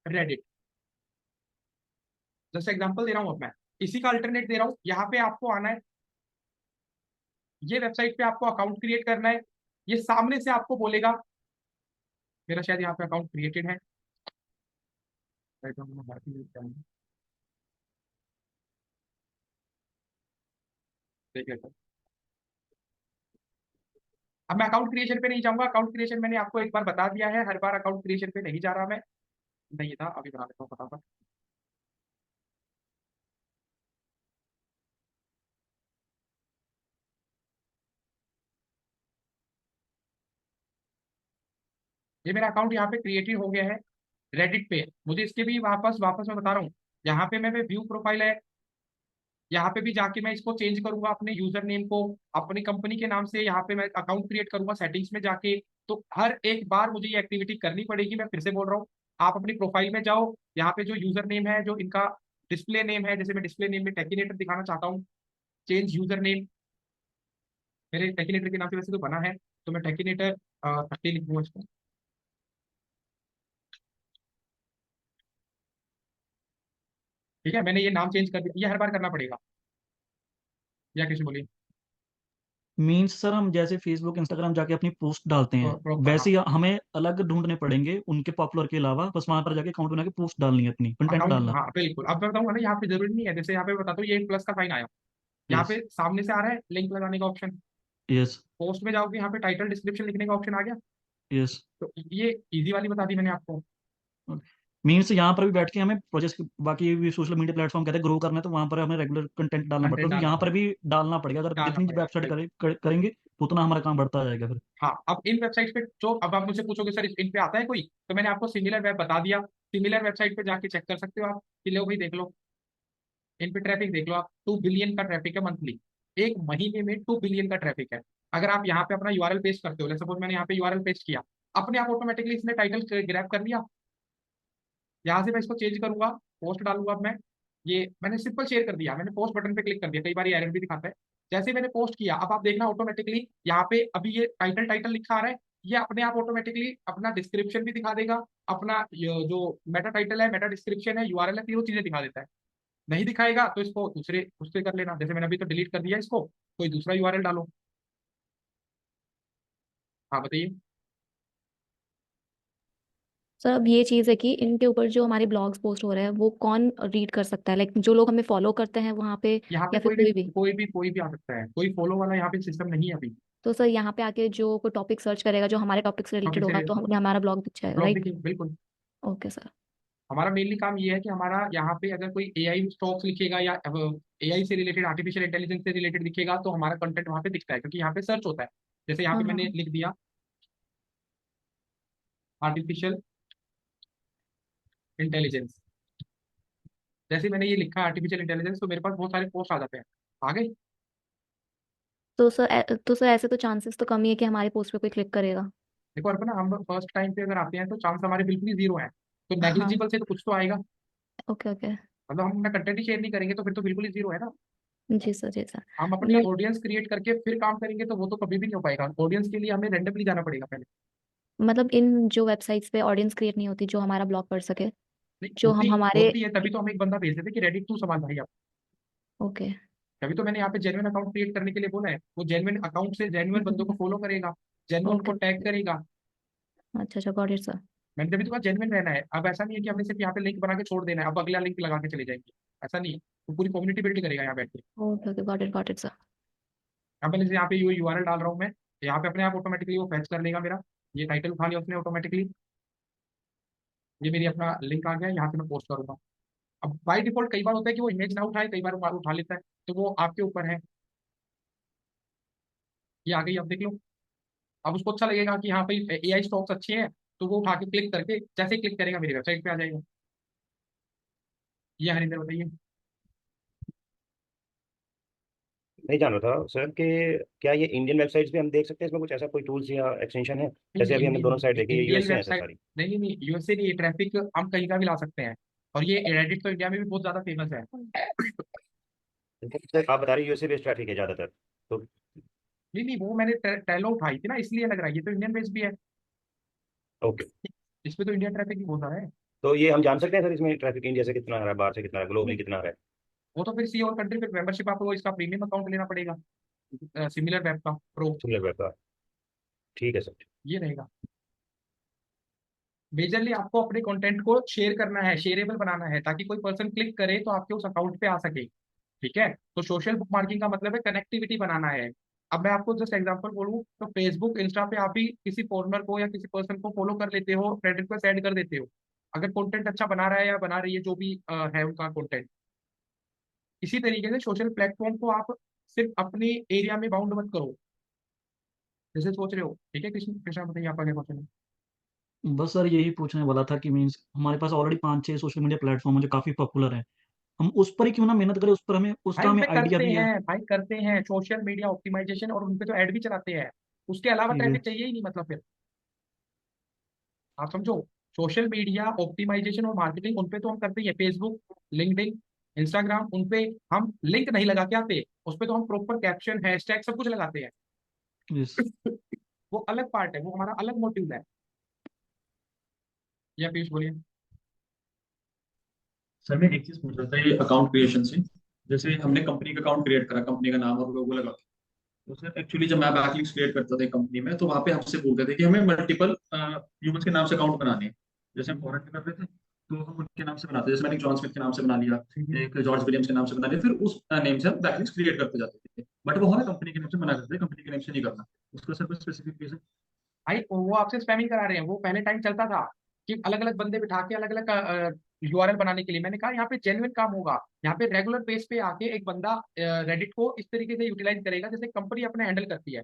Speaker 1: रेडिट। जैसे एग्जांपल दे रहा हूँ अब मैं, इसी का अल्टरनेट दे रहा हूँ, यहाँ पे आपको आना है, ये वेबसाइट पे आपको अकाउंट क्रिएट करना है। ये सामने से आपको बोलेगा, मेरा शायद यहाँ पे अकाउंट क्रिएटेड है, देख लेते हैं। अब मैं अकाउंट क्रिएशन पे नहीं जाऊंगा, अकाउंट क्रिएशन मैंने आपको एक बार बता दिया है, हर बार अकाउंट क्रिएशन पे नहीं जा रहा मैं। नहीं था, अभी बना लेता हूँ फटाफट। ये मेरा अकाउंट यहाँ पे क्रिएटेड हो गया है रेडिट पे। मुझे इसके भी वापस वापस मैं बता रहा हूँ, यहाँ पे मैं व्यू प्रोफाइल है, यहाँ पे भी जाके मैं इसको चेंज करूंगा अपने यूजर नेम को अपनी कंपनी के नाम से, यहाँ पे मैं अकाउंट क्रिएट करूंगा सेटिंग्स में जाके। तो हर एक बार मुझे ये एक्टिविटी करनी पड़ेगी। मैं फिर से बोल रहा हूँ, आप अपनी प्रोफाइल में जाओ, यहाँ पे जो यूजर नेम है, जो इनका डिस्प्ले नेम है, जैसे मैं डिस्प्ले नेम में टेकिनेटर दिखाना चाहता हूँ, चेंज यूजर नेम, मेरे टेकिनेटर के नाम से वैसे तो बना है, तो मैं टेकिनेटर 30 लिखूंगा इसको। ठीक है, मैंने ये नाम चेंज कर दिया, ये हर बार करना पड़ेगा या किसी बोलिए।
Speaker 5: मीन्स सर हम जैसे फेसबुक इंस्टाग्राम जाके अपनी पोस्ट डालते हैं
Speaker 1: प्रॉपर, हाँ।
Speaker 5: वैसे ही हमें अलग ढूंढने पड़ेंगे उनके पॉपुलर के अलावा, बस वहां पर जाके अकाउंट बना के पोस्ट डालनी है, अपनी कंटेंट
Speaker 1: अकाउंट,
Speaker 5: डालना।
Speaker 1: हाँ बिल्कुल। अब मैं बताऊंगा ना, यहाँ पे जरूरी नहीं है, जैसे यहाँ पे बताता हूँ, ये एक प्लस का साइन आया, यहाँ
Speaker 5: यस।
Speaker 1: पे सामने से आ रहा है लिंक लगाने का ऑप्शन।
Speaker 5: यस।
Speaker 1: पोस्ट में जाओगे, यहाँ पे टाइटल डिस्क्रिप्शन लिखने का ऑप्शन आ गया।
Speaker 5: यस।
Speaker 1: तो ये इजी वाली बता दी मैंने आपको।
Speaker 5: मीन्स यहाँ पर भी बैठ के हमें प्रोजेक्ट, बाकी भी सोशल मीडिया प्लेटफॉर्म कहते हैं ग्रो करना है, तो वहां पर हमें रेगुलर कंटेंट डालना पड़ता
Speaker 1: कंटेंट
Speaker 5: है, तो
Speaker 1: डालना
Speaker 5: यहाँ पर
Speaker 1: पड़ेगा,
Speaker 5: भी डालना पड़ेगा। अगर
Speaker 1: डालना
Speaker 5: जितनी
Speaker 1: पड़ेगा,
Speaker 5: वेबसाइट
Speaker 1: बिल्कुल।
Speaker 5: करेंगे उतना हमारा काम बढ़ता जाएगा फिर।
Speaker 1: हाँ, अब इन वेबसाइट पे जो, अब आप मुझसे पूछोगे सर इन पे आता है कोई, तो मैंने आपको सिमिलर वेब बता दिया। सिमिलर वेबसाइट पे जाके चेक कर सकते हो आप कि लो भाई देख लो, इन पे ट्रैफिक देख लो आप, 2 बिलियन का ट्रैफिक है मंथली, एक महीने में 2 बिलियन का ट्रैफिक है। अगर आप यहाँ पे अपना यूआरएल पेस्ट करते हो, सपोज मैंने यहाँ पे यूआरएल पेस्ट किया, अपने आप ऑटोमेटिकली इसने टाइटल ग्रैब कर लिया। यहाँ से मैं इसको चेंज करूंगा, पोस्ट डालूंगा। अब मैं ये मैंने सिंपल शेयर कर दिया, मैंने पोस्ट बटन पे क्लिक कर दिया, कई बार एरर भी दिखाता है। जैसे ही मैंने पोस्ट किया, अब आप देखना ऑटोमेटिकली यहाँ पे अभी ये टाइटल टाइटल लिखा आ रहा है, ये अपने आप ऑटोमेटिकली अपना डिस्क्रिप्शन भी दिखा देगा, अपना जो मेटा टाइटल है, मेटा डिस्क्रिप्शन है, यूआरएल है, तीनों चीजें दिखा देता है। नहीं दिखाएगा तो इसको दूसरे उससे कर लेना, जैसे मैंने अभी तो डिलीट कर दिया इसको, कोई दूसरा यूआरएल डालो। हाँ बताइए।
Speaker 2: सर अब ये चीज़ है कि इनके ऊपर जो हमारे ब्लॉग्स पोस्ट हो रहे हैं वो कौन रीड कर सकता है, लाइक जो लोग हमें फॉलो करते हैं वहाँ पे,
Speaker 1: यहाँ पे
Speaker 2: या फिर कोई भी?
Speaker 1: कोई भी आ सकता है, कोई फॉलो वाला यहाँ पे सिस्टम नहीं है अभी।
Speaker 2: तो सर यहाँ पे आके जो कोई टॉपिक सर्च करेगा जो हमारे टॉपिक से रिलेटेड
Speaker 1: टॉपिक से
Speaker 2: होगा तो हमें हमारा ब्लॉग दिख जाएगा,
Speaker 1: ब्लॉग
Speaker 2: राइट?
Speaker 1: देखिए, बिल्कुल।
Speaker 2: Okay sir.
Speaker 1: हमारा मेनली काम ये है कि हमारा यहाँ पे अगर कोई एआई स्टॉक्स लिखेगा या एआई से रिलेटेड, आर्टिफिशियल इंटेलिजेंस से रिलेटेड दिखेगा, तो हमारा कंटेंट वहाँ पे दिखता है, क्योंकि यहाँ पे सर्च होता है। जैसे यहाँ
Speaker 2: हाँ
Speaker 1: पे
Speaker 2: हाँ
Speaker 1: मैंने
Speaker 2: हाँ।
Speaker 1: लिख दिया आर्टिफिशियल इंटेलिजेंस, जैसे मैंने ये लिखा आर्टिफिशियल इंटेलिजेंस, तो मेरे पास बहुत सारे पोस्ट आ जाते हैं, आ गए।
Speaker 2: तो सर ऐसे तो चांसेस तो कम ही है कि हमारे पोस्ट पे कोई क्लिक करेगा।
Speaker 1: देखो अर्पणा, हम फर्स्ट टाइम पे अगर आते हैं तो चांस हमारे बिल्कुल ही जीरो है, तो
Speaker 2: हाँ।
Speaker 1: नेग्लिजिबल से तो कुछ तो आएगा।
Speaker 2: Okay okay.
Speaker 1: मतलब हम अपना कंटेंट ही शेयर नहीं करेंगे तो फिर तो बिल्कुल ही जीरो है ना।
Speaker 2: जी सर, जी सर।
Speaker 1: हम अपनी
Speaker 2: मतलब
Speaker 1: ऑडियंस क्रिएट करके फिर काम करेंगे तो वो तो कभी भी नहीं हो पाएगा। ऑडियंस के लिए हमें रैंडमली जाना पड़ेगा पहले।
Speaker 2: मतलब इन जो वेबसाइट्स पे ऑडियंस क्रिएट नहीं होती जो हमारा ब्लॉग पढ़ सके,
Speaker 1: नहीं
Speaker 2: जो हम हमारे।
Speaker 1: होती है, तभी तो हम एक बंदा भेज देते कि रेडी टू सवाल भाई आप।
Speaker 2: ओके।
Speaker 1: तभी तो मैंने यहाँ पे जेन्युइन अकाउंट क्रिएट करने के लिए बोला है, वो जेन्युइन अकाउंट से जेन्युइन बंदों को फॉलो करेगा, जेन्युइन को
Speaker 2: ओके।
Speaker 1: टैग करेगा।
Speaker 2: अच्छा अच्छा, गॉट इट सर।
Speaker 1: मैंने तभी तो कहा जेन्युइन रहना है। अब ऐसा नहीं है कि हमने सिर्फ यहाँ पे लिंक बना के छोड़ देना है, अब अगला लिंक लगा के चले जाएंगे, ऐसा नहीं है। वो पूरी कम्युनिटी बिल्ड करेगा यहाँ बैठ के।
Speaker 2: Okay okay, got it sir.
Speaker 1: अब मैं जैसे यहाँ पे यूआरएल डाल रहा हूँ मैं, यहाँ पे अपने आप ऑटोमेटिकली वो फैच कर लेगा मेरा, ये टाइटल उठा लिया उसने ऑटोमेटिकली, ये मेरी अपना लिंक आ गया, यहाँ पे मैं पोस्ट करूंगा। अब बाय डिफॉल्ट कई बार होता है कि वो इमेज ना उठाए, कई बार वो उठा लेता है, तो वो आपके ऊपर है। ये आ गई, अब देख लो। अब उसको अच्छा लगेगा कि हाँ भाई एआई स्टॉक्स अच्छे हैं, तो वो उठा के क्लिक करके, जैसे ही क्लिक करेगा मेरी वेबसाइट पे आ जाएगा। ये हरिंदर बताइए।
Speaker 4: नहीं जान रहा था सर कि क्या ये इंडियन वेबसाइट्स भी हम देख सकते हैं, इसमें कुछ ऐसा कोई टूल्स या एक्सटेंशन है? जैसे अभी हमने दोनों साइड देखी, ये
Speaker 1: इंडियन
Speaker 4: यूएसए है सर
Speaker 1: वेबसाइट,
Speaker 4: सारी।
Speaker 1: नहीं नहीं, यूएसए नहीं, ये ट्रैफिक हम कहीं का भी ला सकते हैं। और ये रेडिट तो इंडिया में भी बहुत ज्यादा फेमस है।
Speaker 4: सर आप बता रहे यूएसए बेस्ड ट्रैफिक है ज्यादातर, तो
Speaker 1: नहीं नहीं, वो मैंने टेलो उठाई थी ना, इसलिए लग रहा है, ये तो इंडियन बेस भी है।
Speaker 4: ओके।
Speaker 1: इसमें तो इंडियन ट्रैफिक भी बहुत सारा है।
Speaker 4: तो ये हम जान सकते हैं सर इसमें ट्रैफिक इंडिया से कितना आ रहा है, बाहर से कितना आ रहा है, ग्लोबली कितना आ रहा है?
Speaker 1: वो तो फिर सी और कंट्री पे मेंबरशिप, आपको इसका प्रीमियम अकाउंट लेना पड़ेगा, सिमिलर वेब का प्रो,
Speaker 4: सिमिलर वेब का। ठीक है सर।
Speaker 1: ये रहेगा। मेजरली आपको अपने कंटेंट को शेयर करना है, शेयरेबल बनाना है, ताकि कोई पर्सन क्लिक करे तो आपके उस अकाउंट पे आ सके। ठीक है, तो सोशल बुक मार्किंग का मतलब है कनेक्टिविटी बनाना है। अब मैं आपको जस्ट एग्जांपल बोलूं तो फेसबुक इंस्टा पे आप भी किसी फॉरनर को या किसी पर्सन को फॉलो कर लेते हो, फ्रेंड रिक्वेस्ट ऐड कर देते हो, अगर कंटेंट अच्छा बना रहा है या बना रही है जो भी है उनका कंटेंट। इसी तरीके से सोशल प्लेटफॉर्म को आप सिर्फ अपने एरिया में बाउंड मत करो, जैसे सोच रहे हो। ठीक है कृष्ण, कृष्णा बताइए आपका क्या क्वेश्चन है।
Speaker 5: बस सर यही पूछने वाला था कि मीन्स हमारे पास ऑलरेडी 5-6 सोशल मीडिया प्लेटफॉर्म है जो काफी पॉपुलर है, हम उस पर ही क्यों ना मेहनत करें, उस पर हमें
Speaker 1: भाई
Speaker 5: उसका हमें
Speaker 1: उनपे
Speaker 5: आइडिया
Speaker 1: करते
Speaker 5: भी है।
Speaker 1: हैं, भाई करते हैं सोशल मीडिया ऑप्टिमाइजेशन, और उनपे तो ऐड भी चलाते हैं, उसके अलावा
Speaker 5: ठीक है।
Speaker 1: ट्रैफिक चाहिए ही नहीं मतलब फिर। आप समझो, सोशल मीडिया ऑप्टिमाइजेशन और मार्केटिंग उनपे तो हम करते ही है, फेसबुक, लिंक्डइन, इंस्टाग्राम, उनपे हम लिंक नहीं लगा के आते, उस पे तो हम प्रॉपर कैप्शन हैशटैग सब कुछ लगाते हैं।
Speaker 5: यस।
Speaker 1: वो अलग पार्ट है, वो हमारा अलग मोटिव है। या पीयूष बोलिए।
Speaker 3: सर मैं एक चीज पूछ रहा था ये अकाउंट क्रिएशन से। जैसे हमने कंपनी का अकाउंट क्रिएट करा, कंपनी का नाम और लोगो लगा के, तो सर एक्चुअली जब मैं बैकलिंक्स क्रिएट करता था कंपनी में, तो वहाँ पे हमसे बोलते थे कि हमें मल्टीपल ह्यूमंस के नाम से अकाउंट बनाने हैं। जैसे हम फॉरेन में कर रहे थे तो हम उनके नाम से बनाते, जैसे मैंने जॉन स्मिथ के नाम से बना लिया, एक जॉर्ज विलियम्स के नाम से बना लिया, फिर उस नेम से हम बैकलिंक्स क्रिएट करते जाते थे। बट वो हमें कंपनी के नेम से मना करते थे, कंपनी के नेम से नहीं करना। उसका सर कोई स्पेसिफिक रीजन?
Speaker 1: भाई वो आपसे स्पैमिंग करा रहे हैं, वो पहले टाइम चलता था कि अलग अलग बंदे बिठा के अलग अलग यूआरएल बनाने के लिए। मैंने कहा यहाँ पे जेन्युइन काम होगा, यहाँ पे रेगुलर बेस पे आके एक बंदा रेडिट को इस तरीके से यूटिलाइज करेगा जैसे कंपनी अपने हैंडल करती है।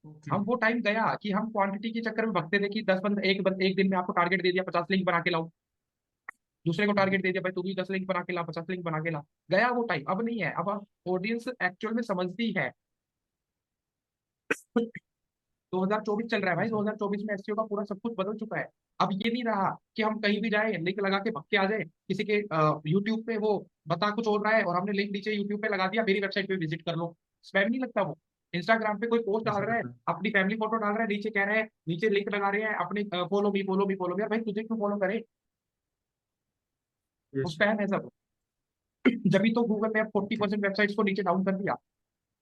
Speaker 3: ओके।
Speaker 1: हम वो टाइम गया कि हम क्वांटिटी के चक्कर में भगते थे कि 10 बंद एक दिन में आपको टारगेट दे दिया 50 लिंक बना के लाओ, दूसरे को टारगेट दे दिया भाई तू भी 10 लिंक बना के ला, 50 लिंक बना के ला। गया वो टाइम, अब नहीं है। अब ऑडियंस एक्चुअल में समझती है। 2024 चल रहा है भाई, 2024 में एसईओ का पूरा सब कुछ बदल चुका है। अब ये नहीं रहा कि हम कहीं भी जाए लिंक लगा के भग के आ जाए, किसी के यूट्यूब पे वो बता कुछ और रहा है और हमने लिंक नीचे यूट्यूब पे लगा दिया, मेरी वेबसाइट पे विजिट कर लो। स्पैम नहीं लगता वो। इंस्टाग्राम पे कोई पोस्ट डाल
Speaker 3: ऐसा
Speaker 1: रहा है,
Speaker 3: करता है।
Speaker 1: अपनी फैमिली फोटो डाल रहा है, नीचे कह रहे हैं, नीचे लिंक लगा रहे हैं अपने follow me follow me follow me, यार भाई तुझे क्यों फॉलो करे। वो
Speaker 3: यस।
Speaker 1: स्पैम है सब। जब भी तो गूगल ने 40% वेबसाइट्स को नीचे डाउन कर दिया।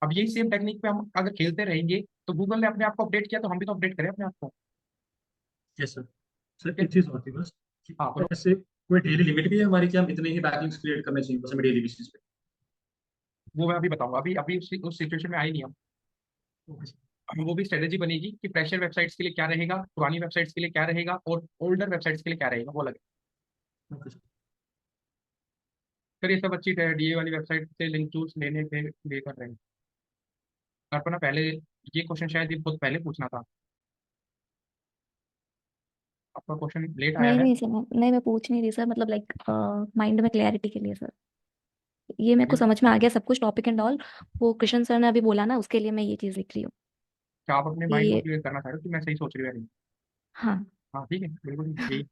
Speaker 1: अब यही सेम टेक्निक पे हम अगर खेलते रहेंगे तो गूगल ने अपने आप को अपडेट किया तो हम भी तो अपडेट करें अपने आप को।
Speaker 3: Yes sir. सर
Speaker 1: ठीक है।
Speaker 3: एक चीज और थी बस, कि
Speaker 1: हाँ बोलो।
Speaker 3: ऐसे कोई डेली लिमिट भी है हमारी कि हम इतने ही बैकलिंक्स क्रिएट करने चाहिए बस हमें डेली बेसिस पे?
Speaker 1: वो मैं अभी बताऊंगा, अभी अभी उस सिचुएशन में आई नहीं हम।
Speaker 3: Okay sir.
Speaker 1: अभी वो भी स्ट्रेटेजी बनेगी कि फ्रेशर वेबसाइट्स के लिए क्या रहेगा, पुरानी वेबसाइट्स के लिए क्या रहेगा, और ओल्डर वेबसाइट्स के लिए क्या रहेगा, वो लगे।
Speaker 3: Okay sir.
Speaker 1: फिर ये सब अच्छी डीए वाली वेबसाइट से लिंक चूज लेने के लिए कर रहे हैं। अपना पहले ये क्वेश्चन शायद ये बहुत पहले पूछना था, आपका क्वेश्चन लेट आया
Speaker 2: नहीं
Speaker 1: है।
Speaker 2: नहीं सर, नहीं मैं पूछ नहीं रही सर, मतलब लाइक माइंड में क्लैरिटी के लिए सर। ये मेरे को
Speaker 1: ये
Speaker 2: समझ में आ गया सब कुछ, टॉपिक एंड ऑल। वो कृष्ण सर ने अभी बोला ना, उसके लिए मैं ये चीज लिख रही हूँ
Speaker 1: क्या आप अपने माइंड को
Speaker 2: कि
Speaker 1: क्लियर करना चाह रहे हो कि मैं सही सोच रही हूँ या नहीं।
Speaker 2: हाँ।
Speaker 1: हाँ ठीक है, बिल्कुल यही।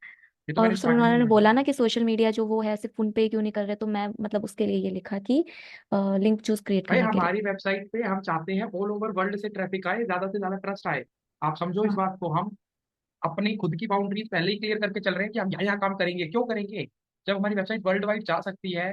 Speaker 1: ये तो
Speaker 2: और
Speaker 1: मैंने
Speaker 2: सर
Speaker 1: स्टार्टिंग में
Speaker 2: उन्होंने
Speaker 1: भी बताया।
Speaker 2: बोला ना कि सोशल मीडिया जो वो है सिर्फ उन पे क्यों नहीं कर रहे, तो मैं मतलब उसके लिए ये लिखा कि लिंक चूज क्रिएट
Speaker 1: भाई
Speaker 2: करने के लिए।
Speaker 1: हमारी वेबसाइट पे हम चाहते हैं ऑल ओवर वर्ल्ड से ट्रैफिक आए, ज्यादा से ज्यादा ट्रस्ट आए। आप समझो इस
Speaker 2: हाँ।
Speaker 1: बात को, हम अपनी खुद की बाउंड्रीज पहले ही क्लियर करके चल रहे हैं कि हम यहाँ यहाँ काम करेंगे। क्यों करेंगे, जब हमारी वेबसाइट वर्ल्ड वाइड जा सकती है।